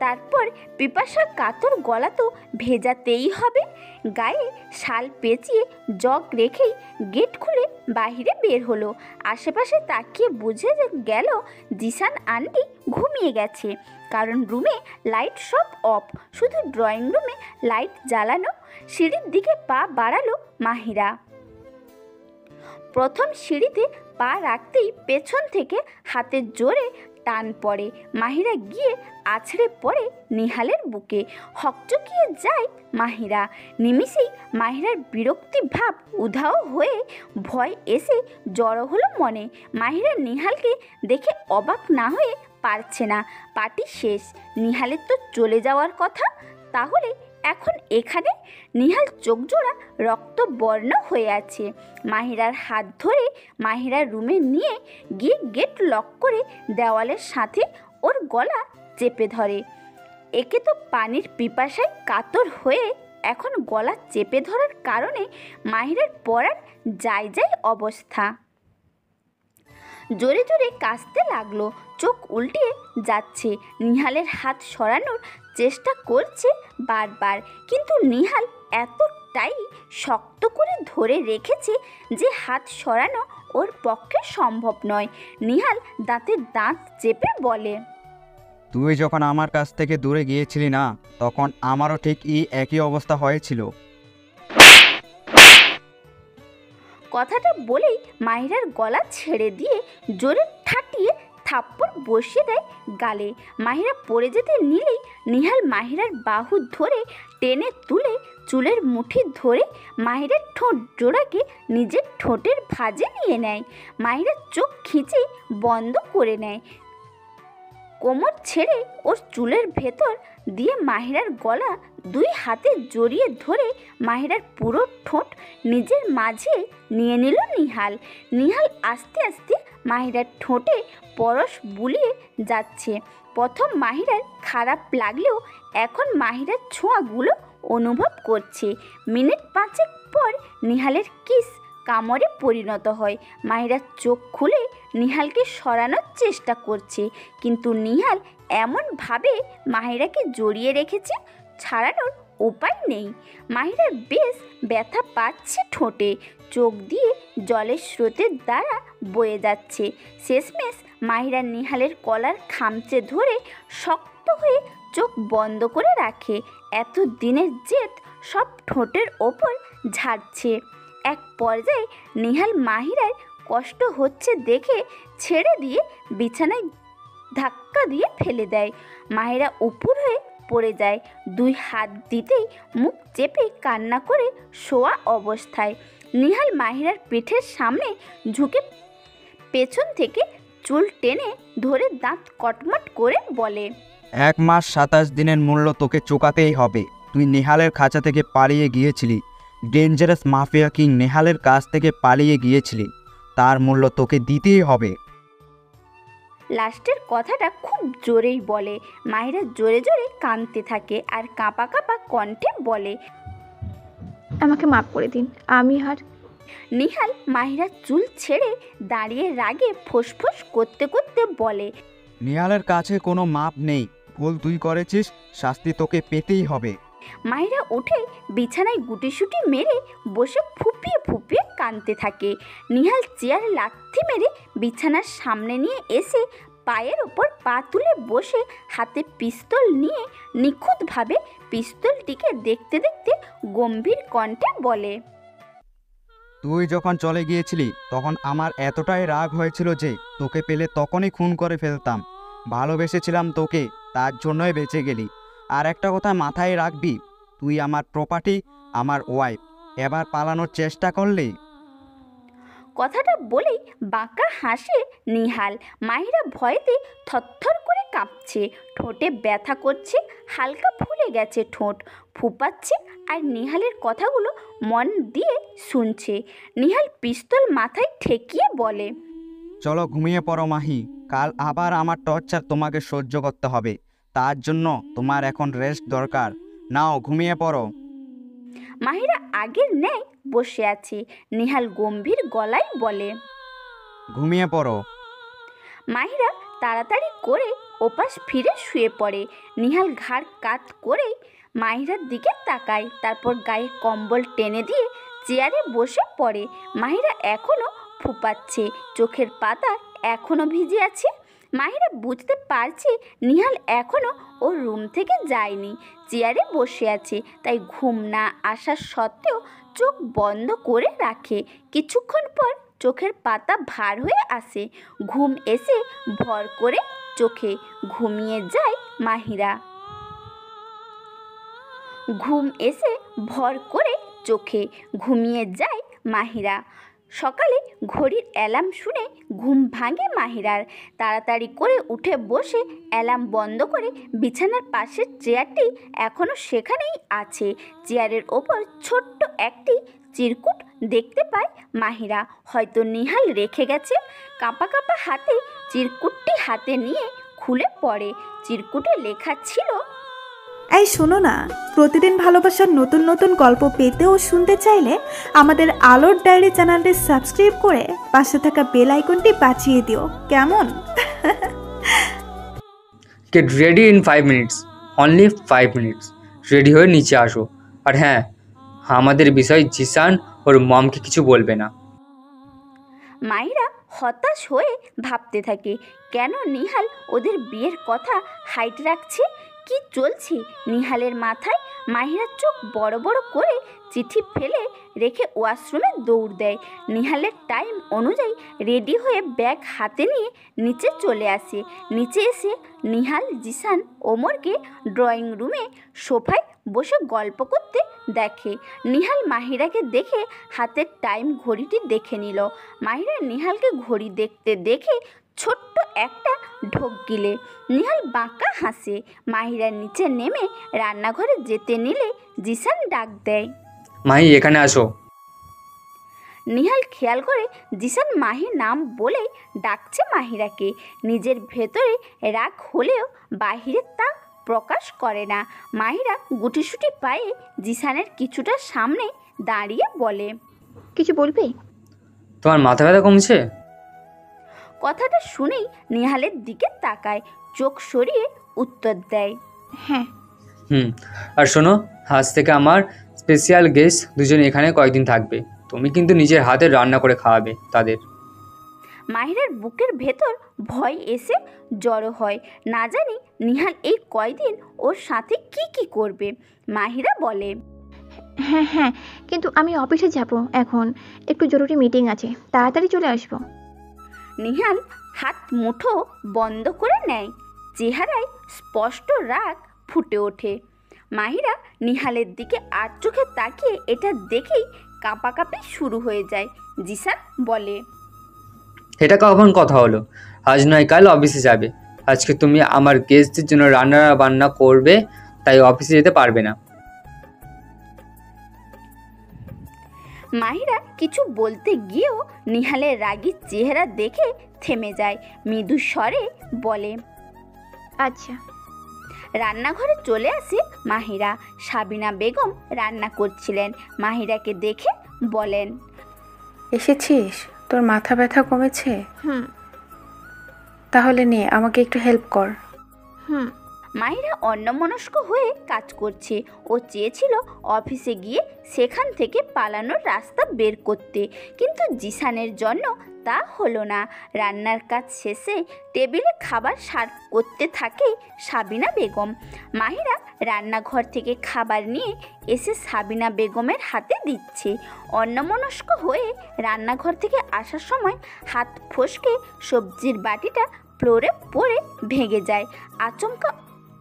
তারপর পিপাসা কাতর গলা তো ভেজাতেই হবে। গায়ে শাল পেঁচিয়ে জগ রেখেই গেট খুলে বাইরে বের হলো। আশেপাশে তাকিয়ে বুঝে গেল জিসান আন্টি ঘুমিয়ে গেছে, কারণ রুমে লাইট সব অফ, শুধু ড্রয়িং রুমে লাইট জ্বালানো। সিঁড়ির দিকে পা বাড়ালো মাহিরা। প্রথম সিঁড়িতে পা রাখতেই পেছন থেকে হাতের জোরে টান পড়ে। মাহিরা গিয়ে আছড়ে পড়ে নিহালের বুকে। হকচকিয়ে যায় মাহিরা। নিমিষেই মাহিরার বিরক্তি ভাব উধাও হয়ে ভয় এসে জড়ো হলো মনে। মাহিরা নিহালকে দেখে অবাক না হয়ে পারছে না। পার্টি শেষ, নিহালের তো চলে যাওয়ার কথা, তাহলে এখন এখানে? নিহাল চোখ জোড়া রক্তবর্ণ হয়ে আছে। মাহিরার হাত ধরে মাহিরার রুমে নিয়ে গিয়ে গেট লক করে দেওয়ালের সাথে ওর গলা চেপে ধরে। একে তো পানির পিপাসায় কাতর হয়ে এখন গলা চেপে ধরার কারণে মাহিরার পড়ার যায় অবস্থা। জোরে জোরে কাশতে লাগলো, চোখ উল্টে যাচ্ছে। নিহালের হাত সরানোর চেষ্টা করছে বারবার, কিন্তু নিহাল এতটাই শক্ত করে ধরে রেখেছে যে হাত সরানো ওর পক্ষে সম্ভব নয়। নিহাল দাঁতে দাঁত চেপে বলে, তুই যখন আমার কাছ থেকে দূরে গিয়েছিলি না, তখন আমারও ঠিক একই অবস্থা হয়েছিল। কথাটা বলেই মাহিরার গলা ছেড়ে দিয়ে জোরে ঠাটিয়ে থাপ্পড় বসিয়ে দেয় গালে। মাহিরা পড়ে যেতে নিলেই নিহাল মাহিরার বাহু ধরে টেনে তুলে চুলের মুঠি ধরে মাহিরার ঠোঁট জোড়াকে নিজের ঠোঁটের ভাঁজে নিয়ে নেয়। মাহিরা চোখ খিঁচে বন্ধ করে নেয়। কোমর ছেড়ে ওর চুলের ভেতর দিয়ে মাহিরার গলা দুই হাতে জড়িয়ে ধরে মাহিরার পুরো ঠোঁট নিজের মাঝে নিয়ে নিল নিহাল। নিহাল আস্তে আস্তে মাহিরার ঠোঁটে পরশ বুলিয়ে যাচ্ছে। প্রথম মাহিরার খারাপ লাগলেও এখন মাহিরার ছোঁয়াগুলো অনুভব করছে। মিনিট পাঁচেক পর নিহালের কিস কামড়ে পরিণত হয়। মাহিরা চোখ খুলে নিহালকে সরানোর চেষ্টা করছে, কিন্তু নিহাল এমনভাবে মাহিরাকে জড়িয়ে রেখেছে, ছাড়ানোর উপায় নেই। মাহিরার বেশ ব্যথা পাচ্ছে ঠোঁটে, চোখ দিয়ে জলের স্রোতের দ্বারা বয়ে যাচ্ছে। শেষমেশ মাহিরা নিহালের কলার খামচে ধরে শক্ত হয়ে চোখ বন্ধ করে রাখে। এত দিনের জেদ সব ঠোঁটের ওপর ঝাড়ছে। এক পর্যায়ে নিহাল মাহিরার কষ্ট হচ্ছে দেখে ছেড়ে দিয়ে বিছানায় ধাক্কা দিয়ে ফেলে দেয়। মাহিরা উপর হয়ে পড়ে যায়। দুই হাত দিতেই মুখ চেপে কান্না করে শোয়া অবস্থায় নিহাল মাহিরার পিঠের সামনে ঝুঁকে পেছন থেকে চুল টেনে ধরে দাঁত কটমট করে বলে, 1 মাস 27 দিনের মূল্য তোকে চোকাতেই হবে। তুই নিহালের খাঁচা থেকে পালিয়ে গিয়েছিলি, ডেঞ্জারাস মাফিয়া কিং নেহালের কাছ থেকে পালিয়ে গিয়েছিলি, তার মূল্য তোকে দিতেই হবে। লাস্টের কথাটা খুব জোরেই বলে। মাহিরা জোরে জোরে কাঁদতে থাকে আর কাঁপা কাঁপা কণ্ঠে বলে, আমাকে মাফ করে দিন, আমি আর নিহাল মাহিরার চুল ছেড়ে দাঁড়িয়ে রাগে ফোঁস করতে করতে বলে, নেহালের কাছে কোনো মাপ নেই, ভুল তুই করেছিস, শাস্তি তোকে পেতেই হবে। মাহিরা উঠে বিছানায় গুটিসুটি মেরে বসে ফুপিয়ে কাঁদতে থাকে। নিহাল চেয়ারে লাথি মেরে বিছানার সামনে নিয়ে এসে পায়ের ওপর পা তুলে বসে হাতে পিস্তল নিয়ে নিখুঁতভাবে পিস্তলটিকে দেখতে দেখতে গম্ভীর কণ্ঠে বলে, তুই যখন চলে গিয়েছিলি তখন আমার এতটাই রাগ হয়েছিল যে তোকে পেলে তখনই খুন করে ফেলতাম। ভালোবেসেছিলাম তোকে, তার জন্যই বেঁচে গেলি। আর একটা কথা মাথায় রাখবি, তুই আমার প্রপার্টি, আমার ওয়াইফ। এবার পালানোর চেষ্টা করলি। কথাটা বলেই বাঁকা হাসে নিহাল। মাহিরা ভয়েতে থরথর করে কাঁপছে, ঠোঁটে ব্যথা করছে, হালকা ফুলে গেছে ঠোঁট, ফুপাচ্ছে আর নিহালের কথাগুলো মন দিয়ে শুনছে। নিহাল পিস্তল মাথায় ঠেকিয়ে বলে, চলো ঘুমিয়ে পড়ো মাহি, কাল আবার আমার টর্চার তোমাকে সহ্য করতে হবে। তার জন্য তোমার এখন রেস্ট দরকার, নাও ঘুমিয়ে পড়ো। মাহিরা আগের ন্যায় বসে আছে। নিহাল গম্ভীর গলায় বলে, ঘুমিয়ে পড়ো। মাহিরা তাড়াতাড়ি করে ওপাশ ফিরে শুয়ে পড়ে। নিহাল ঘাড় কাত করেই মাহিরার দিকে তাকায়, তারপর গায়ে কম্বল টেনে দিয়ে চেয়ারে বসে পড়ে। মাহিরা এখনও ফুপাচ্ছে, চোখের পাতা এখনও ভিজে আছে। মাহিরা বুঝতে পারছে নিহাল এখনও ওর রুম থেকে যায়নি, চেয়ারে বসে আছে। তাই ঘুম না আসা সত্ত্বেও চোখ বন্ধ করে রাখে। কিছুক্ষণ পর চোখের পাতা ভার হয়ে আসে। ঘুম এসে ভর করে চোখে ঘুমিয়ে যায় মাহিরা। ঘুম এসে ভর করে চোখে ঘুমিয়ে যায় মাহিরা। সকালে ঘড়ির অ্যালার্ম শুনে ঘুম ভাঙে মাহিরার। তাড়াতাড়ি করে উঠে বসে অ্যালার্ম বন্ধ করে বিছানার পাশের চেয়ারটি এখনও সেখানেই আছে। চেয়ারের ওপর ছোট্ট একটি চিরকুট দেখতে পায় মাহিরা, হয়তো নিহাল রেখে গেছে। কাঁপা কাঁপা হাতে চিরকুটটি হাতে নিয়ে খুলে পড়ে। চিরকুটে লেখা ছিল, এই শোনো না, প্রতিদিন ভালোবাসার নতুন নতুন গল্প পেতে ও শুনতে চাইলে আমাদের আলোর ডায়েরি চ্যানেলটি সাবস্ক্রাইব করে পাশে থাকা বেল আইকনটি বাজিয়ে দিও, কেমন? Get ready in 5 minutes, only 5 minutes. Ready হয়ে নিচে আসো। আর হ্যাঁ, আমাদের বিষয় জিসান ওর মমকে কিছু বলবে না। মাহিরা হতাশ হয়ে ভাবতে থাকে, কেন নিহাল ওদের বিয়ের কথা হাইট রাখছে? কি চলছে নিহালের মাথায়? মাহিরা চোখ বড় বড় করে চিঠি ফেলে রেখে ওয়াশরুমে দৌড় দেয়। নিহালের টাইম অনুযায়ী রেডি হয়ে ব্যাগ হাতে নিয়ে নিচে চলে আসে। নিচে এসে নিহাল জিসান ওমরকে ড্রয়িং রুমে সোফায় বসে গল্প করতে দেখে। নিহাল মাহিরাকে দেখে হাতের টাইম ঘড়িটি দেখে নিল। মাহিরা নিহালকে ঘড়ি দেখতে দেখে ছোট্ট একটা ঢোক গিলে। নিহাল বাঁকা হাসে। মাহিরা নিচে নেমে রান্নাঘরে যেতে নিলে জিসান ডাক দেয়, মাহি এখানে আসো। নিহাল খেয়াল করে জিসান মাহির নাম বলে ডাকছে মাহিরাকে। নিজের ভেতরে রাগ হলেও বাহিরে তা প্রকাশ করে না। মাহিরা গুটিসুটি পায়ে জিসানের কিছুটা সামনে দাঁড়িয়ে বলে, কিছু বলবে? তোমার মাথা ব্যথা কমছে? কথাটা শুনেই নিহালের দিকে তাকায়, চোখ সরিয়ে উত্তর দেয়, হ্যাঁ। আর শোনো, আজ থেকে আমার স্পেশাল গেস্ট দুজন এখানে কয়েকদিন থাকবে। তুমি কিন্তু নিজের হাতে রান্না করে খাওয়াবে তাদের। মাহিরার বুকের ভেতর ভয় এসে জড়ো হয়। না জানি নিহাল এই কয়দিন ওর সাথে কি কি করবে। মাহিরা বলে, হ্যাঁ হ্যাঁ, কিন্তু আমি অফিসে যাব এখন, একটু জরুরি মিটিং আছে, তাড়াতাড়ি চলে আসবো। নিহাল হাত মুঠো বন্ধ করে নেয়, চেহারায় স্পষ্ট রাগ ফুটে ওঠে। মাহিরা নিহালের দিকে আর চোখে তাকিয়ে এটা দেখেই কাঁপাকাঁপি শুরু হয়ে যায়। জিসান বলে, এটা কখন কথা হলো? আজ নয় কাল অফিসে যাবে। আজকে তুমি আমার গেস্টদের জন্য রান্না বান্না করবে, তাই অফিসে যেতে পারবে না। মাহিরা কিছু বলতে গিয়েও নিহালের রাগী চেহারা দেখে থেমে যায়। মৃদু স্বরে বলে, আচ্ছা। রান্নাঘরে চলে আসে মাহিরা। সাবিনা বেগম রান্না করছিলেন। মাহিরাকে দেখে বলেন, এসেছিস? তোর মাথা ব্যথা কমেছে? হুম। তাহলে নে, আমাকে একটু হেল্প কর। হুম। মাহিরা অন্যমনস্ক হয়ে কাজ করছে। ও চেয়েছিল অফিসে গিয়ে সেখান থেকে পালানোর রাস্তা বের করতে, কিন্তু জিসানের জন্য তা হলো না। রান্নার কাজ শেষে টেবিলে খাবার সার্ভ করতে থাকে সাবিনা বেগম। মাহিরা রান্নাঘর থেকে খাবার নিয়ে এসে সাবিনা বেগমের হাতে দিচ্ছে। অন্যমনস্ক হয়ে রান্নাঘর থেকে আসার সময় হাত ফসকে সবজির বাটিটা ফ্লোরে পড়ে ভেঙে যায়।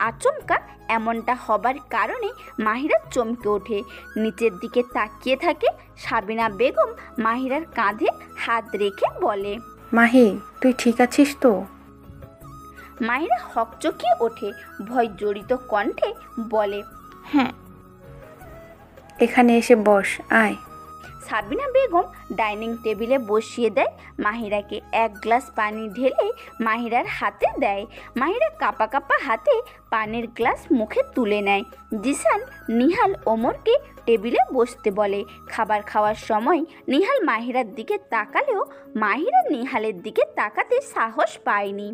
আচমকা এমনটা হবার কারণে মাহিরা চমকে ওঠে। নিচের দিকে তাকিয়ে থাকে। সাবিনা বেগম মাহিরার কাঁধে হাত রেখে বলে, মাহি, তুই ঠিক আছিস তো? মাহিরা হকচকিয়ে ওঠে। ভয় জড়িত কণ্ঠে বলে, হ্যাঁ। এখানে এসে বস, আয়। সাবিনা বেগম ডাইনিং টেবিলে বসিয়ে দেয় মাহিরাকে। এক গ্লাস পানি ঢেলে মাহিরার হাতে দেয়। মাহিরা কাঁপা কাঁপা হাতে পানির গ্লাস মুখে তুলে নেয়। জিসান, নিহাল ওমরকে টেবিলে বসতে বলে। খাবার খাওয়ার সময় নিহাল মাহিরার দিকে তাকালেও মাহিরা নিহালের দিকে তাকাতে সাহস পায়নি।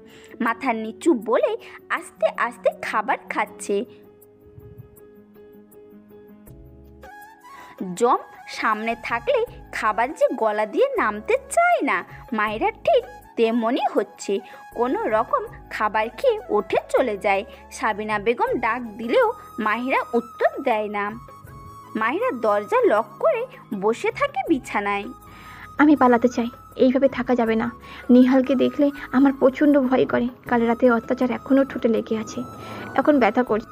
মাথা নিচু বলে আস্তে আস্তে খাবার খাচ্ছে। জম সামনে থাকলে খাবার যে গলা দিয়ে নামতে চায় না, মাহিরার ঠিক তেমনই হচ্ছে। কোনো রকম খাবার খেয়ে উঠে চলে যায়। সাবিনা বেগম ডাক দিলেও মাহিরা উত্তর দেয় না। মাহিরা দরজা লক করে বসে থাকে বিছানায়। আমি পালাতে চাই, এইভাবে থাকা যাবে না। নিহালকে দেখলে আমার প্রচণ্ড ভয় করে। কাল রাতে অত্যাচার এখনও ঠোঁটে লেগে আছে, এখন ব্যথা করছে।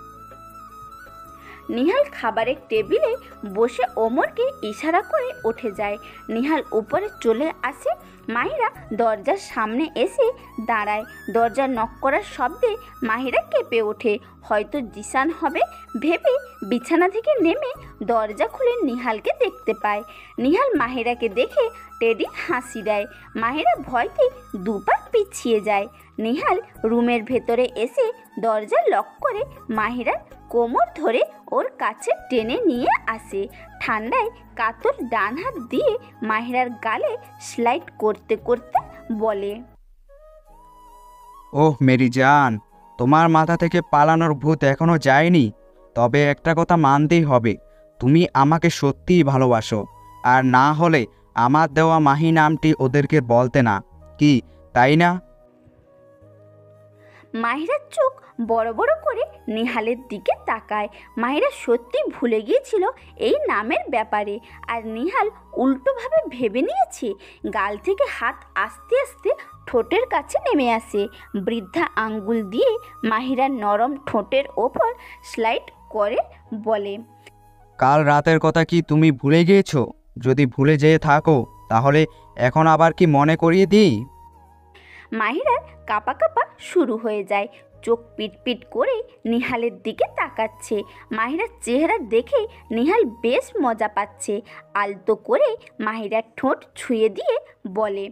নিহাল খাবারের টেবিলে বসে ওমরকে ইশারা করে উঠে যায়। নিহাল উপরে চলে আসে। মাহিরা দরজার সামনে এসে দাঁড়ায়। দরজা নক করার শব্দে মাহিরা কেঁপে ওঠে। হয়তো জিসান হবে ভেবে বিছানা থেকে নেমে দরজা খুলে নিহালকে দেখতে পায়। নিহাল মাহিরাকে দেখে টেডি হাসি দেয়। মাহিরা ভয়তে দুপা পিছিয়ে যায়। নিহাল রুমের ভেতরে এসে দরজা লক করে মাহিরার কোমর ধরে ওর কাছে টেনে নিয়ে আসে। ঠান্ডায় কাতর ডান হাত দিয়ে মাহিরার গালে স্লাইড করতে করতে বলে, ওহ মেরি জান, তোমার মাথা থেকে পালানোর ভূত এখনো যায়নি। তবে একটা কথা মানতেই হবে, তুমি আমাকে সত্যিই ভালোবাসো। আর না হলে আমার দেওয়া মাহি নামটি ওদেরকে বলতে না, কি তাই না? মাহিরার চোখ বড় বড় করে নিহালের দিকে তাকায়। মাহিরা সত্যি ভুলে গিয়েছিল এই নামের ব্যাপারে। আর নিহাল উল্টোভাবে ভেবে নিয়েছে। গাল থেকে হাত আস্তে আস্তে ঠোঁটের কাছে নেমে আসে। বৃদ্ধা আঙ্গুল দিয়ে মাহিরার নরম ঠোঁটের ওপর স্লাইড করে বলে, কাল রাতের কথা কি তুমি ভুলে গিয়েছো? যদি ভুলে যেয়ে থাকো তাহলে এখন আবার কি মনে করিয়ে দিই? মাহিরার কাঁপা কাঁপা শুরু হয়ে যায়। চোখ পিটপিট করে নিহালের দিকে তাকাচ্ছে। মাহিরার চেহারা দেখে নিহাল বেশ মজা পাচ্ছে। আলতো করে মাহিরার ঠোঁট ছুঁয়ে দিয়ে বলে,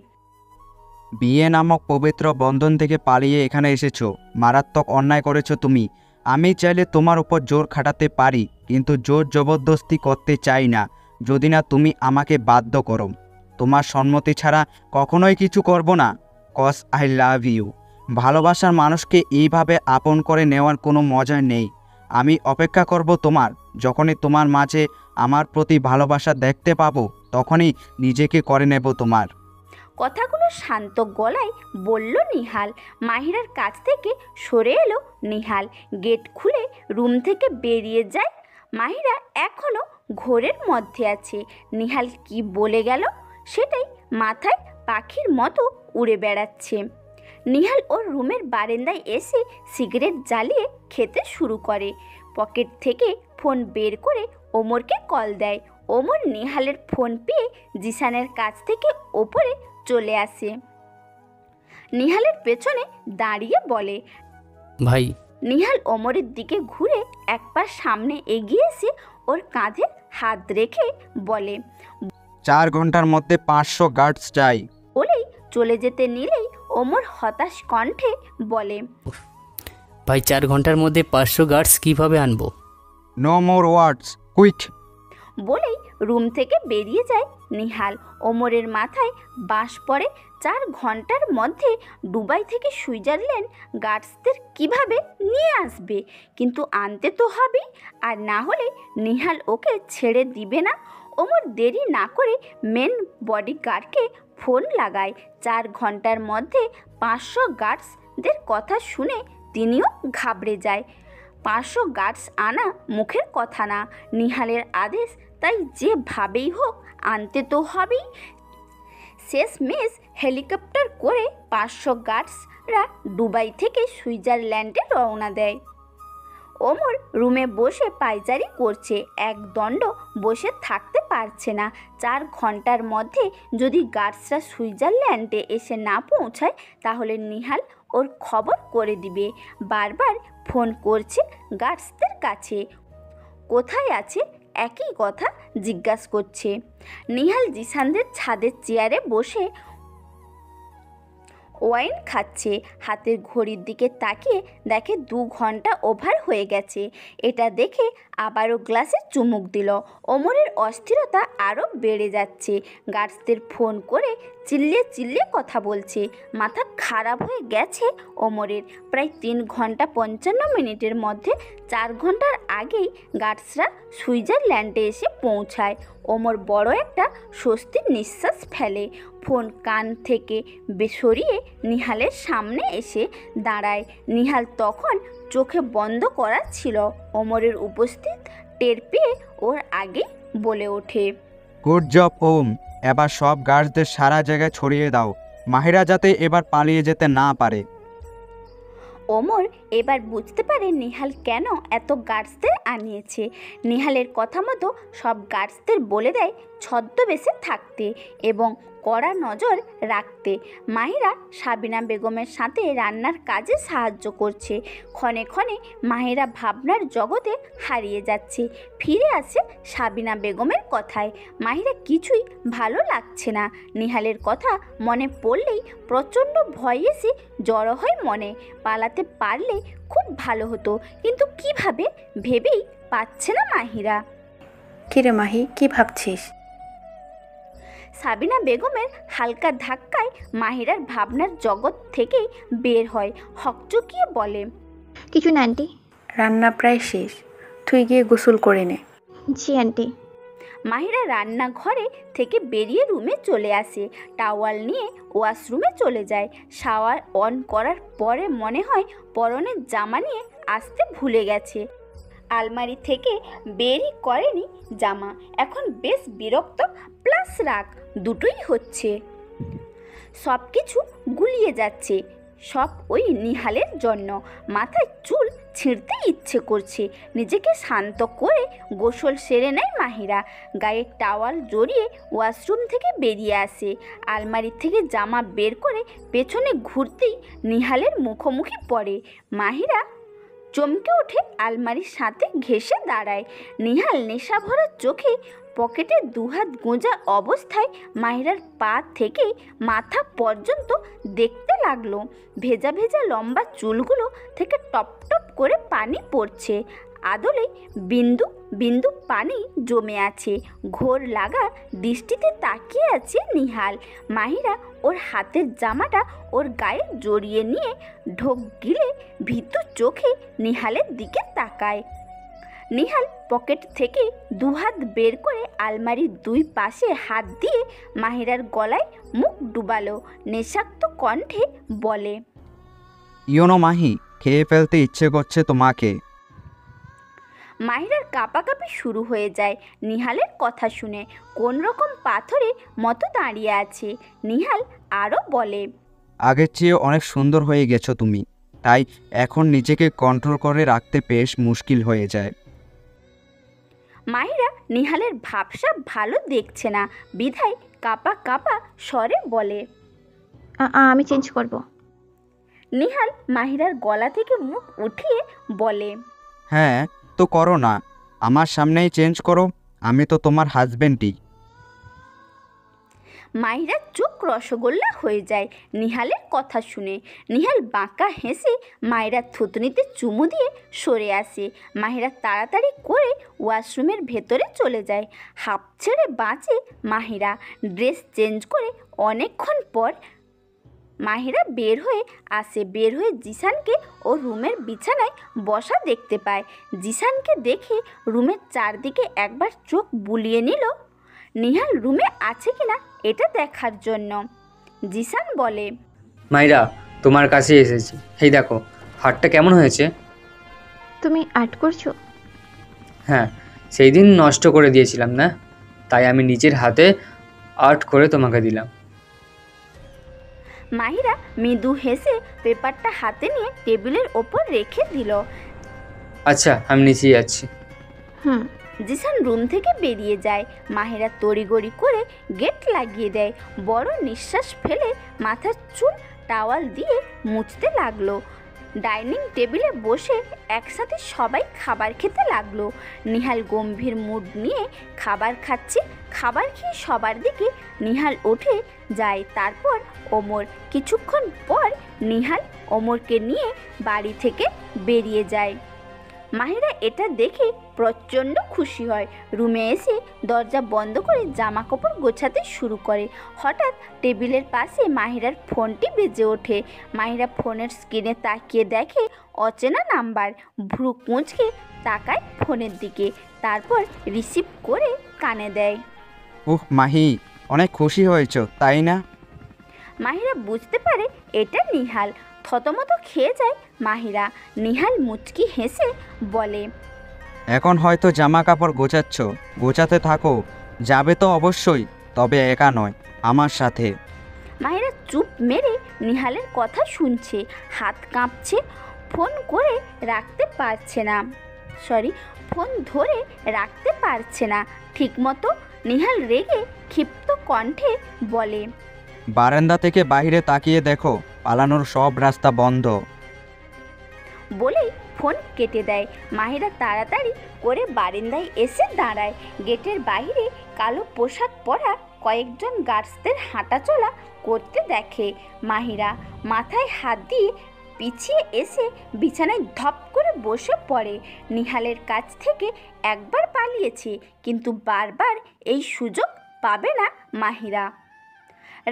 বিয়ে নামক পবিত্র বন্ধন থেকে পালিয়ে এখানে এসেছো। মারাত্মক অন্যায় করেছো তুমি। আমি চাইলে তোমার উপর জোর খাটাতে পারি, কিন্তু জোর জবরদস্তি করতে চাই না, যদি না তুমি আমাকে বাধ্য করো। তোমার সম্মতি ছাড়া কখনোই কিছু করব না, কজ আই লাভ ইউ। ভালোবাসার মানুষকে এইভাবে আপন করে নেওয়ার কোনো মজা নেই। আমি অপেক্ষা করব যখনই তোমার মাঝে আমার প্রতি ভালোবাসা দেখতে পাবো, তখনই নিজেকে করে নেব তোমার। কথাগুলো শান্ত গলায় বলল নিহাল। মাহিরার কাছ থেকে সরে এলো নিহাল। গেট খুলে রুম থেকে বেরিয়ে যায়। মাহিরা এখনও ঘোরের মধ্যে আছে। নিহাল কি বলে গেল সেটাই মাথায় পাখির মতো উড়ে বেড়াচ্ছে। নিহাল ওর রুমের বারান্দায় এসে সিগারেট জ্বালিয়ে খেতে শুরু করে। পকেট থেকে ফোন বের করে ওমরকে কল দেয়। ওমর নিহালের ফোন পেয়ে জিসানের কাছ থেকে ওপরে চলে আসে। নিহালের পেছনে দাঁড়িয়ে বলে, ভাই। নিহাল ওমরের দিকে ঘুরে এক পা সামনে এগিয়ে এসে ওর কাঁধে হাত রেখে বলে, 4 ঘন্টার মধ্যে 500 গার্ডস চাই। বলেই চলে যেতে নিলেই ওমর হতাশ কণ্ঠে বলে, ভাই 4 ঘন্টার মধ্যে 500 গার্ডস কিভাবে আনবো? নো মোর ওয়ার্ডস, কুইক। বলেই রুম থেকে বেরিয়ে যায় নিহাল। ওমরের মাথায় বাঁশ পড়ে। 4 ঘন্টার মধ্যে দুবাই থেকে সুইজারল্যান্ড গার্ডসদের কিভাবে নিয়ে আসবে? কিন্তু আনতে তো হবেই, আর না হলে নিহাল ওকে ছেড়ে দিবে না। ওমর দেরি না করে মেন বডিগার্ডকে ফোন লাগায়। 4 ঘন্টার মধ্যে 500 গার্ডসদের কথা শুনে তিনিও ঘাবড়ে যায়। 500 গার্ডস আনা মুখের কথা না, নিহালের আদেশ, তাই যেভাবেই হোক আনতে তো হবেই। শেষমেশ হেলিকপ্টার করে 500 গার্ডসরা দুবাই থেকে সুইজারল্যান্ডে রওনা দেয়। ওমর রুমে বসে পায়চারি করছে, একদণ্ড বসে থাকতে পারছে না। 4 ঘন্টার মধ্যে যদি গার্ডসরা সুইজারল্যান্ডে এসে না পৌঁছায় তাহলে নিহাল ওর খবর করে দিবে। বারবার ফোন করছে গার্ডসদের কাছে, কোথায় আছে একই কথা জিজ্ঞাসা করছে। নিহাল জিসানদের ছাদের চেয়ারে বসে ওয়াইন খাচ্ছে। হাতের ঘড়ির দিকে তাকিয়ে দেখে 2 ঘন্টা ওভার হয়ে গেছে। এটা দেখে আবারও গ্লাসে চুমুক দিল। ওমরের অস্থিরতা আরও বেড়ে যাচ্ছে। গার্ডসদের ফোন করে চিল্লিয়ে চিল্লিয়ে কথা বলছে। মাথা খারাপ হয়ে গেছে ওমরের। প্রায় 3 ঘন্টা 55 মিনিটের মধ্যে 4 ঘন্টার আগেই গার্ডসরা সুইজারল্যান্ডে এসে পৌঁছায়। ওমর বড় একটা স্বস্তির নিঃশ্বাস ফেলে। ফোন কান থেকে সরিয়ে নিহালের সামনে এসে দাঁড়ায়। নিহাল তখন চোখে বন্ধ করা ছিল। ওমরের উপস্থিত টের পেয়ে ওর আগে বলে ওঠে, গুড জব ওম, এবার সব গার্ডসদের সারা জায়গায় ছড়িয়ে দাও, মাহিরা যাতে এবার পালিয়ে যেতে না পারে। ওমর এবার বুঝতে পারে নিহাল কেন এত গার্ডসদের আনিয়েছে। নিহালের কথা মতো সব গার্ডসদের বলে দেয় ছদ্মবেশে থাকতে এবং কড়া নজর রাখতে। মাহিরা সাবিনা বেগমের সাথে রান্নার কাজে সাহায্য করছে। ক্ষণে ক্ষণে মাহিরা ভাবনার জগতে হারিয়ে যাচ্ছে। ফিরে আসে সাবিনা বেগমের কথায়। মাহিরা কিছুই ভালো লাগছে না। নিহালের কথা মনে পড়লেই প্রচণ্ড ভয় এসে জড়ো হয় মনে। পালাতে পারলে খুব ভালো হতো, কিন্তু কিভাবে ভেবেই পাচ্ছে না মাহিরা। কিরে মাহি, কি ভাবছিস? সাবিনা বেগমের হালকা ধাক্কায় মাহিরার ভাবনার জগৎ থেকে বের হয়। হকচকিয়ে বলে, কিছু না আন্টি। রান্না প্রায় শেষ, তুই গিয়ে গোসল করে নে। জি আন্টি। মাহিরা রান্নাঘরে থেকে বেরিয়ে রুমে চলে আসে। টাওয়াল নিয়ে ওয়াশরুমে চলে যায়। শাওয়ার অন করার পরে মনে হয় পরনের জামা নিয়ে আসতে ভুলে গেছে। আলমারি থেকে বেরই করেনি জামা। এখন বেশ বিরক্ত প্লাস রাগ দুটোই হচ্ছে। সব কিছু গুলিয়ে যাচ্ছে, সব ওই নিহালের জন্য। মাথায় চুল ছিঁড়তে ইচ্ছে করছে। নিজেকে শান্ত করে গোসল সেরে নেয় মাহিরা। গায়ে টাওয়াল জড়িয়ে ওয়াশরুম থেকে বেরিয়ে আসে। আলমারি থেকে জামা বের করে পেছনে ঘুরতেই নিহালের মুখোমুখি পড়ে। মাহিরা চমকে ওঠে, আলমারির সাথে ঘেঁষে দাঁড়ায়। নিহাল নেশা ভরা চোখে পকেটে 2 হাত গোঁজা অবস্থায় মাহিরার পা থেকে মাথা পর্যন্ত দেখতে লাগলো। ভেজা ভেজা লম্বা চুলগুলো থেকে টপ টপ করে পানি পড়ছে। আদলে বিন্দু বিন্দু পানি জমে আছে। ঘোর লাগা দৃষ্টিতে তাকিয়ে আছে নিহাল। মাহিরা ওর হাতের জামাটা ওর গায়ে জড়িয়ে নিয়ে ঢোক গিলে ভীতু চোখে নিহালের দিকে তাকায়। নিহাল পকেট থেকে 2 হাত বের করে আলমারির 2 পাশে হাত দিয়ে মাহিরার গলায় মুখ ডুবালো। নেশাক্ত কণ্ঠে বলে, ইয়োনো মাহি, খেয়ে ফেলতে ইচ্ছে করছে তোমাকে। মাহিরার কাঁপাকাঁপি শুরু হয়ে যায় নিহালের কথা শুনে। কোন রকম পাথরের মতো দাঁড়িয়ে আছে। নিহাল আরও বলে, আগের চেয়ে অনেক সুন্দর হয়ে গেছো তুমি, তাই এখন নিজেকে কন্ট্রোল করে রাখতে বেশ মুশকিল হয়ে যায়। মাহিরা নিহালের ভাবসাব ভালো দেখছে না, বিধায় কাঁপা কাঁপা স্বরে বলে, আমি চেঞ্জ করব। নিহাল মাহিরার গলা থেকে মুখ উঠিয়ে বলে, হ্যাঁ তো করো না, আমার সামনেই চেঞ্জ করো, আমি তো তোমার হাজবেন্ডই। মাহিরার চোখ রসগোল্লা হয়ে যায় নিহালের কথা শুনে। নিহাল বাঁকা হেসে মাহিরার থুতনিতে চুমু দিয়ে সরে আসে। মাহিরা তাড়াতাড়ি করে ওয়াশরুমের ভেতরে চলে যায়। হাঁপ ছেড়ে বাঁচে মাহিরা। ড্রেস চেঞ্জ করে অনেকক্ষণ পর মাহিরা বের হয়ে আসে। বের হয়ে জিসানকে ও রুমের বিছানায় বসা দেখতে পায়। জিসানকে দেখে রুমের চারদিকে একবার চোখ বুলিয়ে নিল নিহাল রুমে আছে কিনা এটা দেখার জন্য। জিসান বলে, মাইরা, তোমার কাছে এসেছি। এই দেখো, হাতটা কেমন হয়েছে? তুমি আর্ট করছো? হ্যাঁ, সেই দিন নষ্ট করে দিয়েছিলাম না, তাই আমি নিজের হাতে আর্ট করে তোমাকে দিলাম। মাহিরা মৃদু হেসে পেপারটা হাতে নিয়ে টেবিলের ওপর রেখে দিল। আচ্ছা, আমি নিচে যাচ্ছি। হুম। জিসান রুম থেকে বেরিয়ে যায়। মাহিরা তড়িগড়ি করে গেট লাগিয়ে দেয়। বড় নিঃশ্বাস ফেলে মাথার চুল টাওয়াল দিয়ে মুছতে লাগলো। ডাইনিং টেবিলে বসে একসাথে সবাই খাবার খেতে লাগলো। নিহাল গম্ভীর মুড নিয়ে খাবার খাচ্ছে। খাবার খেয়ে সবার দিকে নিহাল উঠে যায়। তারপর ওমর। কিছুক্ষণ পর নিহাল ওমরকে নিয়ে বাড়ি থেকে বেরিয়ে যায়। মাহিরা এটা দেখে প্রচণ্ড খুশি হয়। রুমে এসে দরজা বন্ধ করে জামা কাপড় গোছাতে শুরু করে। হঠাৎ টেবিলের পাশে মাহিরার ফোনটি বেজে ওঠে। মাহিরা ফোনের স্ক্রিনে তাকিয়ে দেখে অচেনা নাম্বার। ভ্রু কুঁচকে তাকায় ফোনের দিকে, তারপর রিসিভ করে কানে দেয়। উহ মাহি, অনেক খুশি হয়েছ তাই না? মাহিরা বুঝতে পারে এটা নিহাল। থতমত খেয়ে যায় মাহিরা। নিহাল মুচকি হেসে বলে, এখন হয়তো জামা কাপড় গোছাচ্ছ, গোছাতে থাকো। যাবে তো অবশ্যই, তবে একা নয়, আমার সাথে। মাহিরা চুপ মেরে নিহালের কথা শুনছে। হাত কাঁপছে। ফোন করে রাখতে পারছে না, ফোন ধরে রাখতে পারছে না ঠিকমতো। নিহাল রেগে ক্ষিপ্ত কণ্ঠে বলে, বারান্দা থেকে বাইরে তাকিয়ে দেখো, পালানোর সব রাস্তা বন্ধ। বলেই ফোন কেটে দেয়। মাহিরা তাড়াতাড়ি করে বারান্দায় এসে দাঁড়ায়। গেটের বাইরে কালো পোশাক পরা কয়েকজন গার্ডসদের হাঁটাচলা করতে দেখে। মাহিরা মাথায় হাত দিয়ে পিছিয়ে এসে বিছানায় ধপ করে বসে পড়ে। নিহালের কাছ থেকে একবার পালিয়েছে, কিন্তু বারবার এই সুযোগ পাবে না মাহিরা।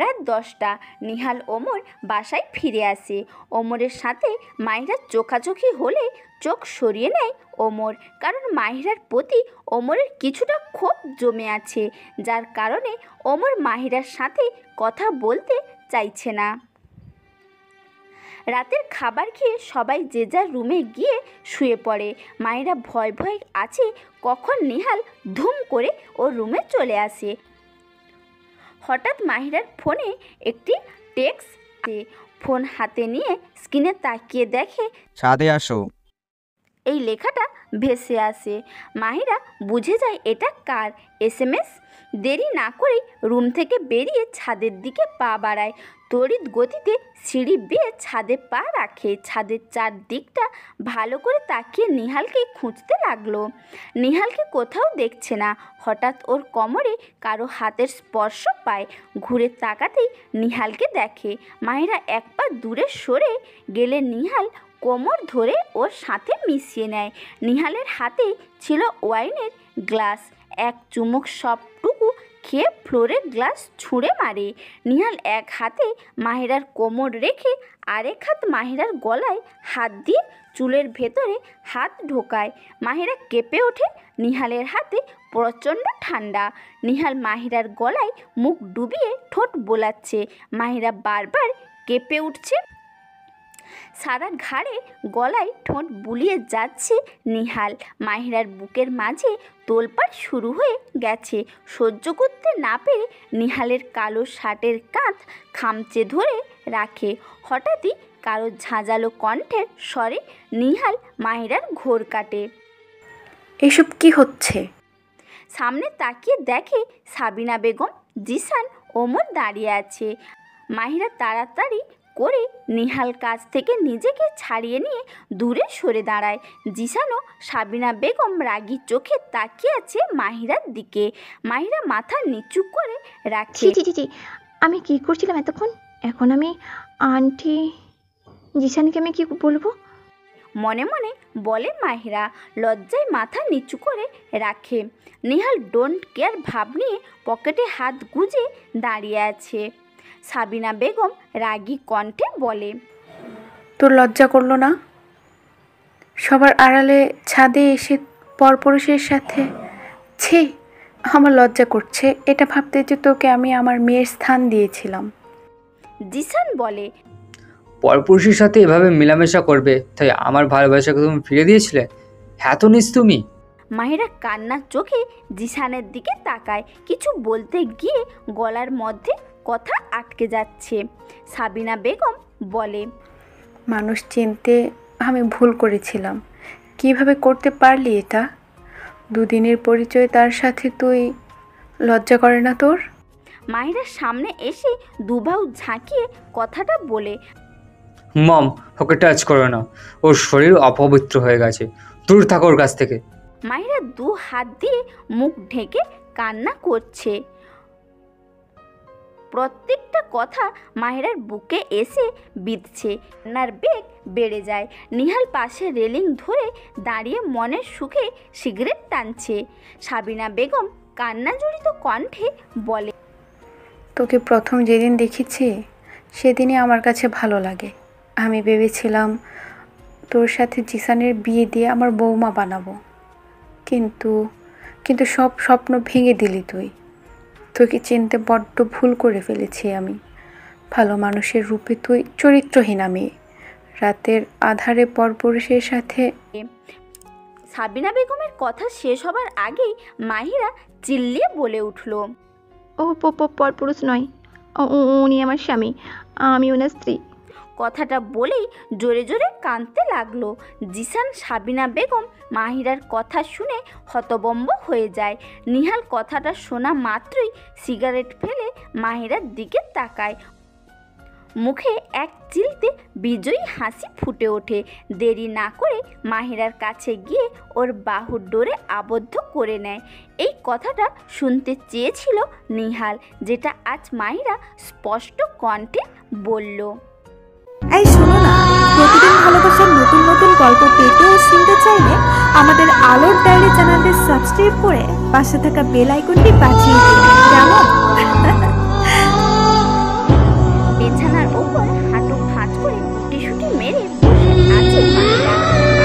রাত 10টা। নিহাল ওমর বাসায় ফিরে আসে। ওমরের সাথে মাহিরার চোখাচোখি হলে চোখ সরিয়ে নেয় ওমর, কারণ মাহিরার প্রতি ওমরের কিছুটা ক্ষোভ জমে আছে, যার কারণে ওমর মাহিরার সাথে কথা বলতে চাইছে না। রাতের খাবার খেয়ে সবাই যে যার রুমে গিয়ে শুয়ে পড়ে। মাহিরা ভয় ভয় আছে কখন নিহাল ধুম করে ওর রুমে চলে আসে। হঠাৎ মাহিরার ফোনে একটি টেক্সট আসে। ফোন হাতে নিয়ে স্ক্রিনে তাকিয়ে দেখে ছাদে আসো। এই লেখাটা ভেসে আসে। মাহিরা বুঝে যায় এটা কার SMS। দেরি না করেই রুম থেকে বেরিয়ে ছাদের দিকে পা বাড়ায়। তড়িৎ গতিতে সিঁড়ি বেয়ে ছাদে পা রাখে। ছাদের চারদিকটা ভালো করে তাকিয়ে নিহালকে খুঁজতে লাগলো। নিহালকে কোথাও দেখছে না। হঠাৎ ওর কোমরে কারো হাতের স্পর্শ পায়। ঘুরে তাকাতেই নিহালকে দেখে। মাহিরা এক পা দূরে সরে গেলে নিহাল কোমর ধরে ওর সাথে মিশিয়ে নেয়। নিহালের হাতে ছিল ওয়াইনের গ্লাস। এক চুমুক সবটুকু খেয়ে ফ্লোরে গ্লাস ছুঁড়ে মারে। নিহাল এক হাতে মাহিরার কোমর রেখে আরেক হাত মাহিরার গলায় হাত দিয়ে চুলের ভেতরে হাত ঢোকায়। মাহিরা কেঁপে ওঠে। নিহালের হাতে প্রচণ্ড ঠান্ডা। নিহাল মাহিরার গলায় মুখ ডুবিয়ে ঠোঁট বোলাচ্ছে। মাহিরা বারবার কেঁপে উঠছে। সারা ঘাড়ে গলায় ঠোঁট বুলিয়ে যাচ্ছে নিহাল। মাহিরার বুকের মাঝে তোলপাড় শুরু হয়ে গেছে। সহ্য করতে না পেরে নিহালের কালো শার্টের কাঁধ খামচে ধরে রাখে। হঠাৎই কারো ঝাঁঝালো কণ্ঠের স্বরে নিহাল মাহিরার ঘোর কাটে। এসব কি হচ্ছে? সামনে তাকিয়ে দেখে সাবিনা বেগম, জিসান, ওমর দাঁড়িয়ে আছে। মাহিরা তাড়াতাড়ি করে নিহাল কাছ থেকে নিজেকে ছাড়িয়ে নিয়ে দূরে সরে দাঁড়ায়। জিসান ও সাবিনা বেগম রাগী চোখে তাকিয়ে আছে মাহিরার দিকে। মাহিরা মাথা নিচু করে রাখে। ছি, আমি কি করছিলাম এতক্ষণ? এখন আমি আন্টি জিসানকে আমি কি বলবো? মনে মনে বলে মাহিরা, লজ্জায় মাথা নিচু করে রাখে। নিহাল ডোন্ট কেয়ার ভাব নিয়ে পকেটে হাত গুজে দাঁড়িয়ে আছে। সাবিনা বেগম রাগী কণ্ঠে বলে, তোর লজ্জা করলো না সবার আড়ালে ছাদে এসে পরপুরুষের সাথে? ছি, আমার লজ্জা করছে এটা ভাবতে যে তোকে আমি আমার মেয়ের স্থান দিয়েছিলাম। জিসান বলে, পরপুরুষের সাথে এভাবে মেলামেশা করবে তাই আমার ভালোবাসাকে তুমি ফিরে দিয়েছিলে? এত নিস তুমি? মাহিরা কান্নার চোখে জিসানের দিকে তাকায়। কিছু বলতে গিয়ে গলার মধ্যে কথা আটকে যাচ্ছে। সাবিনা বেগম বলে, মানুষ চিনতে আমি ভুল করেছিলাম। কিভাবে করতে পারলি এটা? দুদিনের পরিচয় তার সাথে তুই, লজ্জা করে না তোর? মাহিরার সামনে এসে দুবাহু ঝাঁকিয়ে কথাটা বলে, মম, ওকে টাচ করো না, ওর শরীর অপবিত্র হয়ে গেছে, দূর থাকো ওর কাছ থেকে। মাহিরা দু হাত দিয়ে মুখ ঢেকে কান্না করছে। প্রত্যেকটা কথা মাহিরার বুকে এসে বিঁধছে। কান্নার বেগ বেড়ে যায়। নিহাল পাশে রেলিং ধরে দাঁড়িয়ে মনের সুখে সিগারেট টানছে। সাবিনা বেগম কান্না জড়িত কণ্ঠে বলে, তোকে প্রথম যেদিন দেখেছি সেদিনই আমার কাছে ভালো লাগে। আমি ভেবেছিলাম তোর সাথে জিসানের বিয়ে দিয়ে আমার বৌমা বানাবো, কিন্তু সব স্বপ্ন ভেঙে দিলি তুই। তোকে চিনতে বড্ড ভুল করে ফেলেছি আমি। ভালো মানুষের রূপে তুই চরিত্রহীনা মেয়ে, রাতের আধারে পরপুরুষের সাথে। সাবিনা বেগমের কথা শেষ হবার আগেই মাহিরা চিল্লিয়ে বলে উঠল, ও পরপুরুষ নয়, উনি আমার স্বামী, আমি ওনার স্ত্রী। কথাটা বলেই জোরে জোরে কাঁদতে লাগলো। জিসান সাবিনা বেগম মাহিরার কথা শুনে হতবম্ব হয়ে যায়। নিহাল কথাটা শোনা মাত্রই সিগারেট ফেলে মাহিরার দিকে তাকায়। মুখে এক চিলতে বিজয়ী হাসি ফুটে ওঠে। দেরি না করে মাহিরার কাছে গিয়ে ওর বাহুর ডোরে আবদ্ধ করে নেয়। এই কথাটা শুনতে চেয়েছিল নিহাল, যেটা আজ মাহিরা স্পষ্ট কণ্ঠে বলল। এই শোনো না, প্রতিদিন ভালোবাসার নতুন নতুন গল্প পেতে ও শুনতে চাইলে আমাদের আলোর ডায়েরি চ্যানেলটি সাবস্ক্রাইব করে পাশে থাকা বেল আইকনটি বাজিয়ে দিন। কেমন? বিছানার ওপর হাঁটু ভাঁজ করে গুটিসুটি মেরে বসে আছে মাহিরা।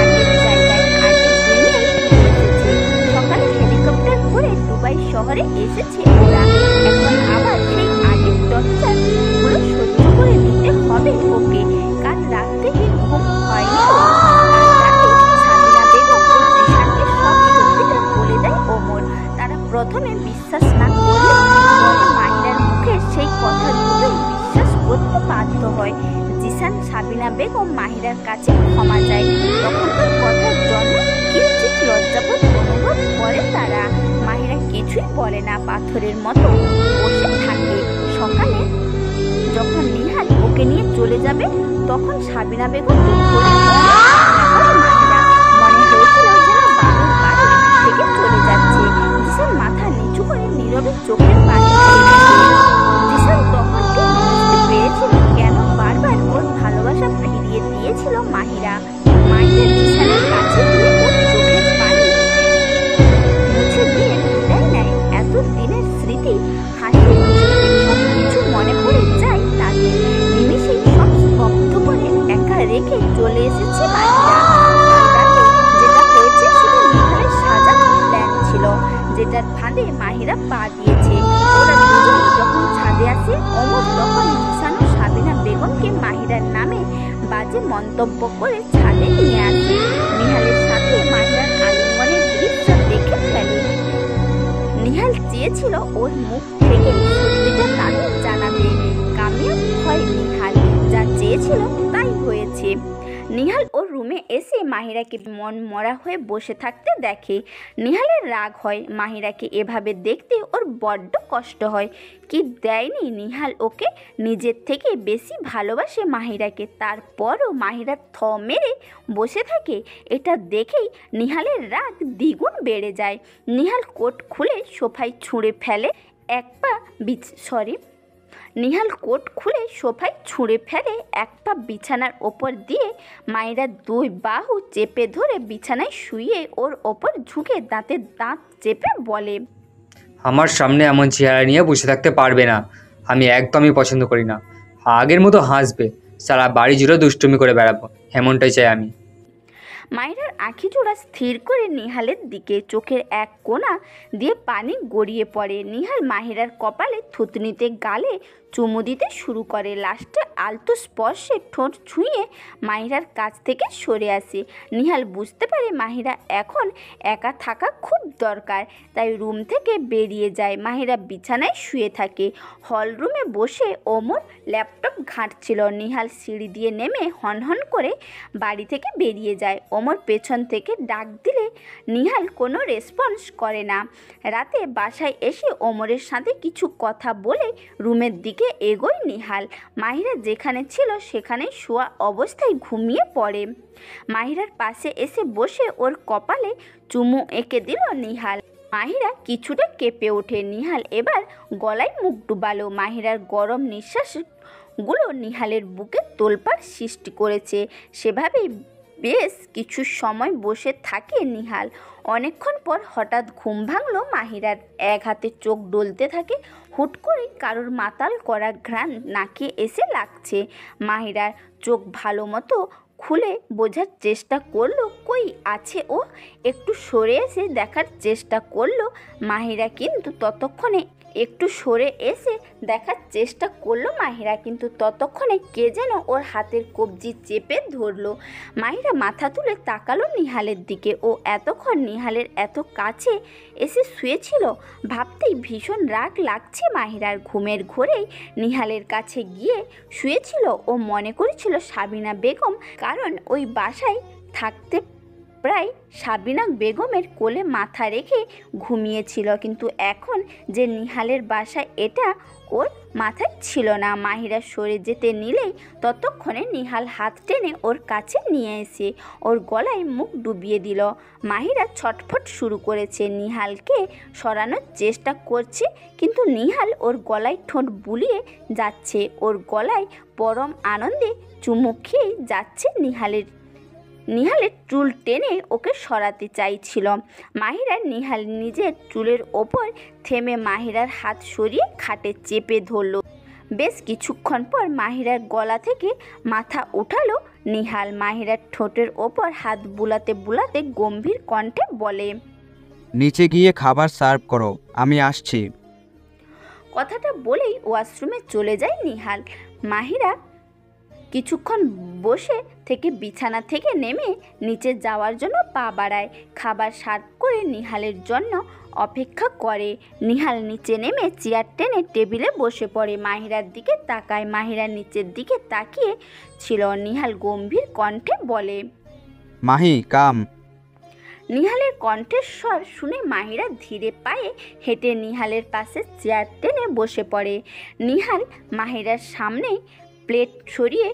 আগের জায়গায়, আগের দুনিয়ায় এসেছে। সকালে হেলিকপ্টার করে দুবাই শহরে এসেছে ওরা। এখন আবার সেই আগের টর্চার গুলো সহ্য করে নিতে হবে ওকে। কাল রাত থেকে ঘুম হয়নি ওর। কাল রাতে সাবিনা বেগম ও জিসানকে সব সত্যিটা বলে দেয় ওমর। তারা প্রথমে বিশ্বাস না করলে পরে মাহিরার মুখে সেই কথা দুটোই বিশ্বাস করতে বাধ্য হয়। জিসান সাবিনা বেগম মাহিরার কাছে ক্ষমা চায়। তখনকার কথার জন্য কিঞ্চিৎ লজ্জাবোধ অনুভব করে তারা। মাহিরা কিছুই বলে না, পাথরের মতো বসে থাকে। সকালে যখন নিহাল ওকে নিয়ে চলে যাবে তখন সাবিনা বেগমকে ধরে মাহিরা। মনে হয়েছিল যেন বাবুর বাড়ি থেকে চলে যাচ্ছে। জিসান মাথা নিচু করে নীরবে চোখের পানি ফেলছে। জিসান তখন ঠিক বুঝতে পেরেছিল কেন বারবার ওর ভালোবাসা ফিরিয়ে দিয়েছিল মাহিরা। মাহিরা জিসানের কাছে গিয়ে ওর চোখের পানি মুছে দিয়ে বিদায় নেয়। এত দিনের স্মৃতি, হাসি, সব কিছু মনে পড়ে যায় তাদের। নিমিষেই সব স্তব্ধ করে একা রেখে চলে এসেছে মাহিরা। রাতে যেটা হয়েছে সেটা নিহালের সাজানো প্ল্যান ছিল, যেটার ফাঁদে মাহিরা পা দিয়েছে। ওরা দুজন যখন ছাদে আসে, ওমর তখন জিসান ও সাবিনা বেগমকে মাহিরার নামে বাজে মন্তব্য করে ছাদে নিয়ে আসে। নিহালের সাথে মাহিরার আলিঙ্গনের দৃশ্য দেখে ফেলে। নিহাল চেয়েছিল ওর মুখ থেকে সত্যিটা তাদের জানাতে। কামিয়াব হয় নিহাল, যা চেয়েছিল তাই হয়েছে। নিহাল ওর রুমে এসে মাহিরাকে মন মরা হয়ে বসে থাকতে দেখে। নিহালের রাগ হয়, মাহিরাকে এভাবে দেখতে ওর বড্ড কষ্ট হয়। কি দেয়নি নিহাল ওকে, নিজের থেকে বেশি ভালোবাসে মাহিরাকে, তারপরও মাহিরা থ মেরে বসে থাকে। এটা দেখেই নিহালের রাগ দ্বিগুণ বেড়ে যায়। নিহাল কোট খুলে সোফায় ছুঁড়ে ফেলে নিহাল কোট খুলে সোফায় ছুঁড়ে ফেলে, এক পা বিছানার ওপর দিয়ে মায়েরা দুই বাহু চেপে ধরে বিছানায় শুয়ে ওর ওপর ঝুঁকে দাঁতের দাঁত চেপে বলে, আমার সামনে এমন চেহারা নিয়ে বসে থাকতে পারবে না, আমি একদমই পছন্দ করি না। আগের মতো হাসবে, সারা বাড়ি জুড়ে দুষ্টুমি করে বেড়াবো, এমনটাই চাই আমি। মায়েরার আঁখি জোড়া স্থির করে নিহালের দিকে, চোখের এক কোণা দিয়ে পানি গড়িয়ে পড়ে। নিহাল মাহিরার কপালে থুতনিতে গালে চুমু দিতে শুরু করে। লাস্টে আলতো স্পর্শে ঠোঁট ছুঁয়ে মাহিরার কাছ থেকে সরে আসে। নিহাল বুঝতে পারে মাহিরা এখন একা থাকা খুব দরকার, তাই রুম থেকে বেরিয়ে যায়। মাহিরা বিছানায় শুয়ে থাকে। হল রুমে বসে ওমর ল্যাপটপ ঘাঁটছিল। নিহাল সিঁড়ি দিয়ে নেমে হনহন করে বাড়ি থেকে বেরিয়ে যায়। ওমর পেছন থেকে ডাক দিলে নিহাল কোনো রেসপন্স করে না। রাতে বাসায় এসে ওমরের সাথে কিছু কথা বলে রুমের দিকে এগোয় নিহাল। মাহিরা যেখানে ছিল সেখানে শোয়া অবস্থায় ঘুমিয়ে পড়ে। মাহিরার পাশে এসে বসে ওর কপালে চুমু এঁকে দিল নিহাল। মাহিরা কিছুটা কেঁপে ওঠে। নিহাল এবার গলায় মুখ ডুবালো। মাহিরার গরম নিঃশ্বাসগুলো নিহালের বুকে তোলপাড় সৃষ্টি করেছে। সেভাবেই বেশ কিছু সময় বসে থাকে নিহাল। অনেকক্ষণ পর হঠাৎ ঘুম ভাঙল মাহিরার। এক হাতে চোখ ডলতে থাকে। হুট করে কারোর মাতাল করা ঘ্রাণ নাকে এসে লাগছে। মাহিরার চোখ ভালো মতো খুলে বোঝার চেষ্টা করলো কই আছে ও। একটু সরে এসে দেখার চেষ্টা করলো মাহিরা, কিন্তু ততক্ষণে কে যেন ওর হাতের কবজি চেপে ধরলো। মাহিরা মাথা তুলে তাকালো নিহালের দিকে। ও এতক্ষণ নিহালের এত কাছে এসে শুয়েছিল। ভাবতেই ভীষণ রাগ লাগছে মাহিরার। ঘুমের ঘোরেই নিহালের কাছে গিয়ে শুয়েছিল। ও মনে করেছিল সাবিনা বেগম, কারণ ওই বাসায় থাকতে প্রায় সাবিনা বেগমের কোলে মাথা রেখে ঘুমিয়েছিল, কিন্তু এখন যে নিহালের বাসায় এটা ওর মাথায় ছিল না। মাহিরা সরে যেতে নিলেই ততক্ষণে নিহাল হাত টেনে ওর কাছে নিয়ে এসে ওর গলায় মুখ ডুবিয়ে দিল। মাহিরা ছটফট শুরু করেছে, নিহালকে সরানোর চেষ্টা করছে, কিন্তু নিহাল ওর গলায় ঠোঁট বুলিয়ে যাচ্ছে। ওর গলায় পরম আনন্দে চুমু খেয়ে যাচ্ছে। নিহালের চুল টেনে ওকে সরাতে চাইছিল। মাহিরা নিহাল নিজের চুলের ওপর থেমে মাহিরার হাত সরিয়ে খাটে চেপে ধরল। বেশ কিছুক্ষণ পর মাহিরার গলা থেকে মাথা উঠালো নিহাল। মাহিরার ঠোঁটের ওপর হাত বুলাতে বুলাতে গম্ভীর কণ্ঠে বলে, নিচে গিয়ে খাবার সার্ভ করো, আমি আসছি। কথাটা বলেই ওয়াশরুমে চলে যায় নিহাল। মাহিরা কিছুক্ষণ বসে থেকে বিছানা থেকে নেমে নিচে যাওয়ার জন্য পা বাড়ায়। খাবার সার্ভ করে নিহালের জন্য অপেক্ষা করে। নিহাল নিচে নেমে চেয়ার টেনে টেবিলে বসে পড়ে। মাহিরার দিকে তাকায়। মাহিরা নিচের দিকে তাকিয়ে ছিল। নিহাল গম্ভীর কণ্ঠে বলে, মাহি কাম। নিহালের কণ্ঠের স্বর শুনে মাহিরা ধীরে পায়ে হেঁটে নিহালের পাশে চেয়ার টেনে বসে পড়ে। নিহাল মাহিরার সামনে প্লেট সরিয়ে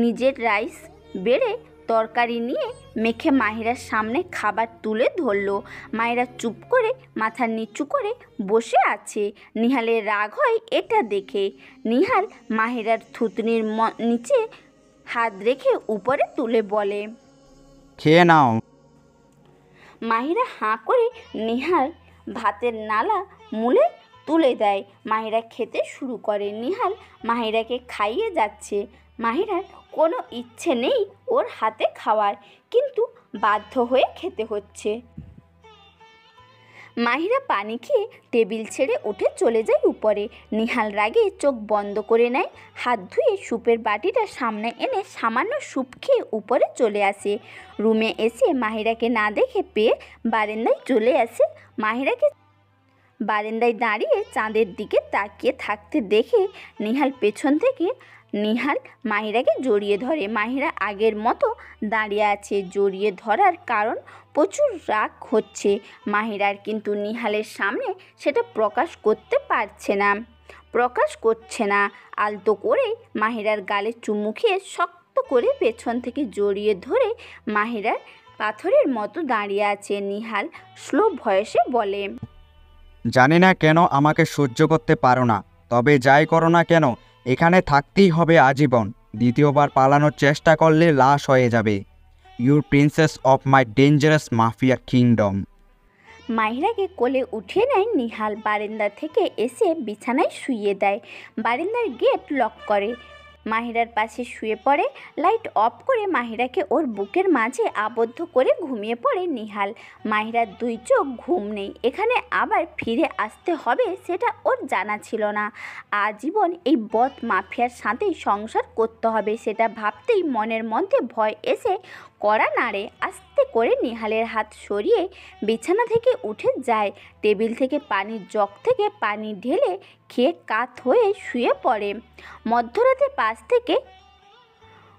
নিজের রাইস বেড়ে তরকারি নিয়ে মেখে মাহিরার সামনে খাবার তুলে ধরল। মাহিরা চুপ করে মাথা নিচু করে বসে আছে। নিহালের রাগ হয় এটা দেখে। নিহাল মাহিরার থুতনির নিচে হাত রেখে উপরে তুলে বলে, খেয়ে নাও। মাহিরা হাঁ করে নিহাল ভাতের নালা মুলে তুলে দেয়। মাহিরা খেতে শুরু করে। নিহাল মাহিরাকে খাইয়ে যাচ্ছে। মাহিরার কোনো ইচ্ছে নেই ওর হাতে খাওয়ার, কিন্তু বাধ্য হয়ে খেতে হচ্ছে। মাহিরা পানি খেয়ে টেবিল ছেড়ে উঠে চলে যায় উপরে। নিহাল রাগে চোখ বন্ধ করে নেয়। হাত ধুয়ে স্যুপের বাটিটা সামনে এনে সামান্য স্যুপ খেয়ে উপরে চলে আসে। রুমে এসে মাহিরাকে না দেখে পেয়ে বারান্দায় চলে আসে। মাহিরাকে বারান্দায় দাঁড়িয়ে চাঁদের দিকে তাকিয়ে থাকতে দেখে নিহাল পেছন থেকে নিহাল মাহিরাকে জড়িয়ে ধরে। মাহিরা আগের মতো দাঁড়িয়ে আছে। জড়িয়ে ধরার কারণ প্রচুর রাগ হচ্ছে মাহিরার, কিন্তু নিহালের সামনে সেটা প্রকাশ করছে না। আলতো করে মাহিরার গালে চুমু খেয়ে শক্ত করে পেছন থেকে জড়িয়ে ধরে মাহিরার পাথরের মতো দাঁড়িয়ে আছে। নিহাল স্লো ভয়েসে বলে, জানি না কেন আমাকে সহ্য করতে পারো না, তবে যাই করো না কেন এখানে থাকতেই হবে আজীবন। দ্বিতীয়বার পালানোর চেষ্টা করলে লাশ হয়ে যাবে। Your princess of my dangerous mafia kingdom. মাহিরাকে কোলে উঠিয়ে নেয় নিহাল। বারান্দা থেকে এসে বিছানায় শুইয়ে দেয়। বারান্দার গেট লক করে। মাহিরার পাশে শুয়ে পড়ে। লাইট অফ করে মাহিরাকে ওর বুকের মাঝে আবদ্ধ করে ঘুমিয়ে পড়ে নিহাল। মাহিরার দুই চোখ ঘুম নেই। এখানে আবার ফিরে আসতে হবে সেটা ওর জানা ছিল না। আজীবন এই বদ মাফিয়ার সাথেই সংসার করতে হবে সেটা ভাবতেই মনের মধ্যে ভয় এসে কড়া নাড়ে। আস্তে করে নিহালের হাত সরিয়ে বিছানা থেকে উঠে যায়। টেবিল থেকে পানির জগ থেকে পানি ঢেলে খেয়ে কাত হয়ে শুয়ে পড়ে। মধ্যরাতে পাশ থেকে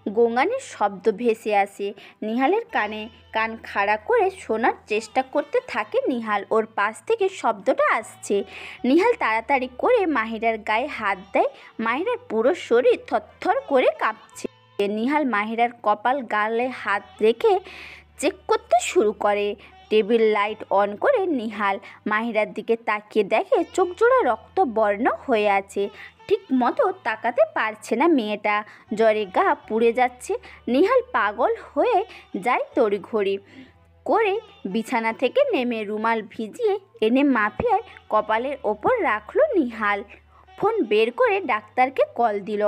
গোঙানির শব্দ ভেসে আসে। নিহালের কান খাড়া করে শোনার চেষ্টা করতে থাকে নিহাল। ওর পাশ থেকে শব্দটা আসছে। নিহাল তাড়াতাড়ি করে মাহিরার গায়ে হাত দেয়। মাহিরার পুরো শরীর থরথর করে কাঁপছে। নিহাল মাহিরার কপাল গালে হাত রেখে চেক করতে শুরু করে। টেবিল লাইট অন করে নিহাল মাহিরার দিকে তাকিয়ে দেখে চোখ জোড়া রক্তবর্ণ হয়ে আছে। ঠিক মতো তাকাতে পারছে না মেয়েটা। জ্বরে গা পুড়ে যাচ্ছে। নিহাল পাগল হয়ে যায় তড়িঘড়ি করে বিছানা থেকে নেমে রুমাল ভিজিয়ে এনে মাফিয়ার কপালের ওপর রাখলো নিহাল। ফোন বের করে ডাক্তারকে কল দিল।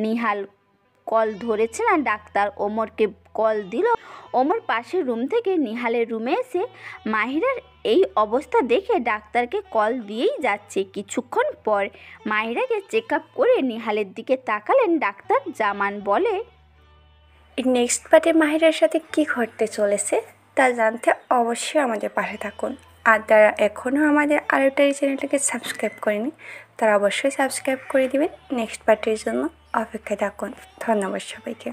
নিহাল কল ধরেছে না। ডাক্তার ওমরকে কল দিল। ওমর পাশের রুম থেকে নিহালের রুমে এসে মাহিরার এই অবস্থা দেখে ডাক্তারকে কল দিয়েই যাচ্ছে। কিছুক্ষণ পর মাহিরাকে চেক আপ করে নিহালের দিকে তাকালেন ডাক্তার জামান। বলে, নেক্সট পার্টে মাহিরার সাথে কি ঘটতে চলেছে তা জানতে অবশ্যই আমাদের পাশে থাকুন। আর যারা এখনও আমাদের আলোর ডায়েরি চ্যানেলটাকে সাবস্ক্রাইব করেনি তারা অবশ্যই সাবস্ক্রাইব করে দিবেন। নেক্সট পার্টের জন্য অপেক্ষায় থাকুন। ধন্যবাদ সবাইকে।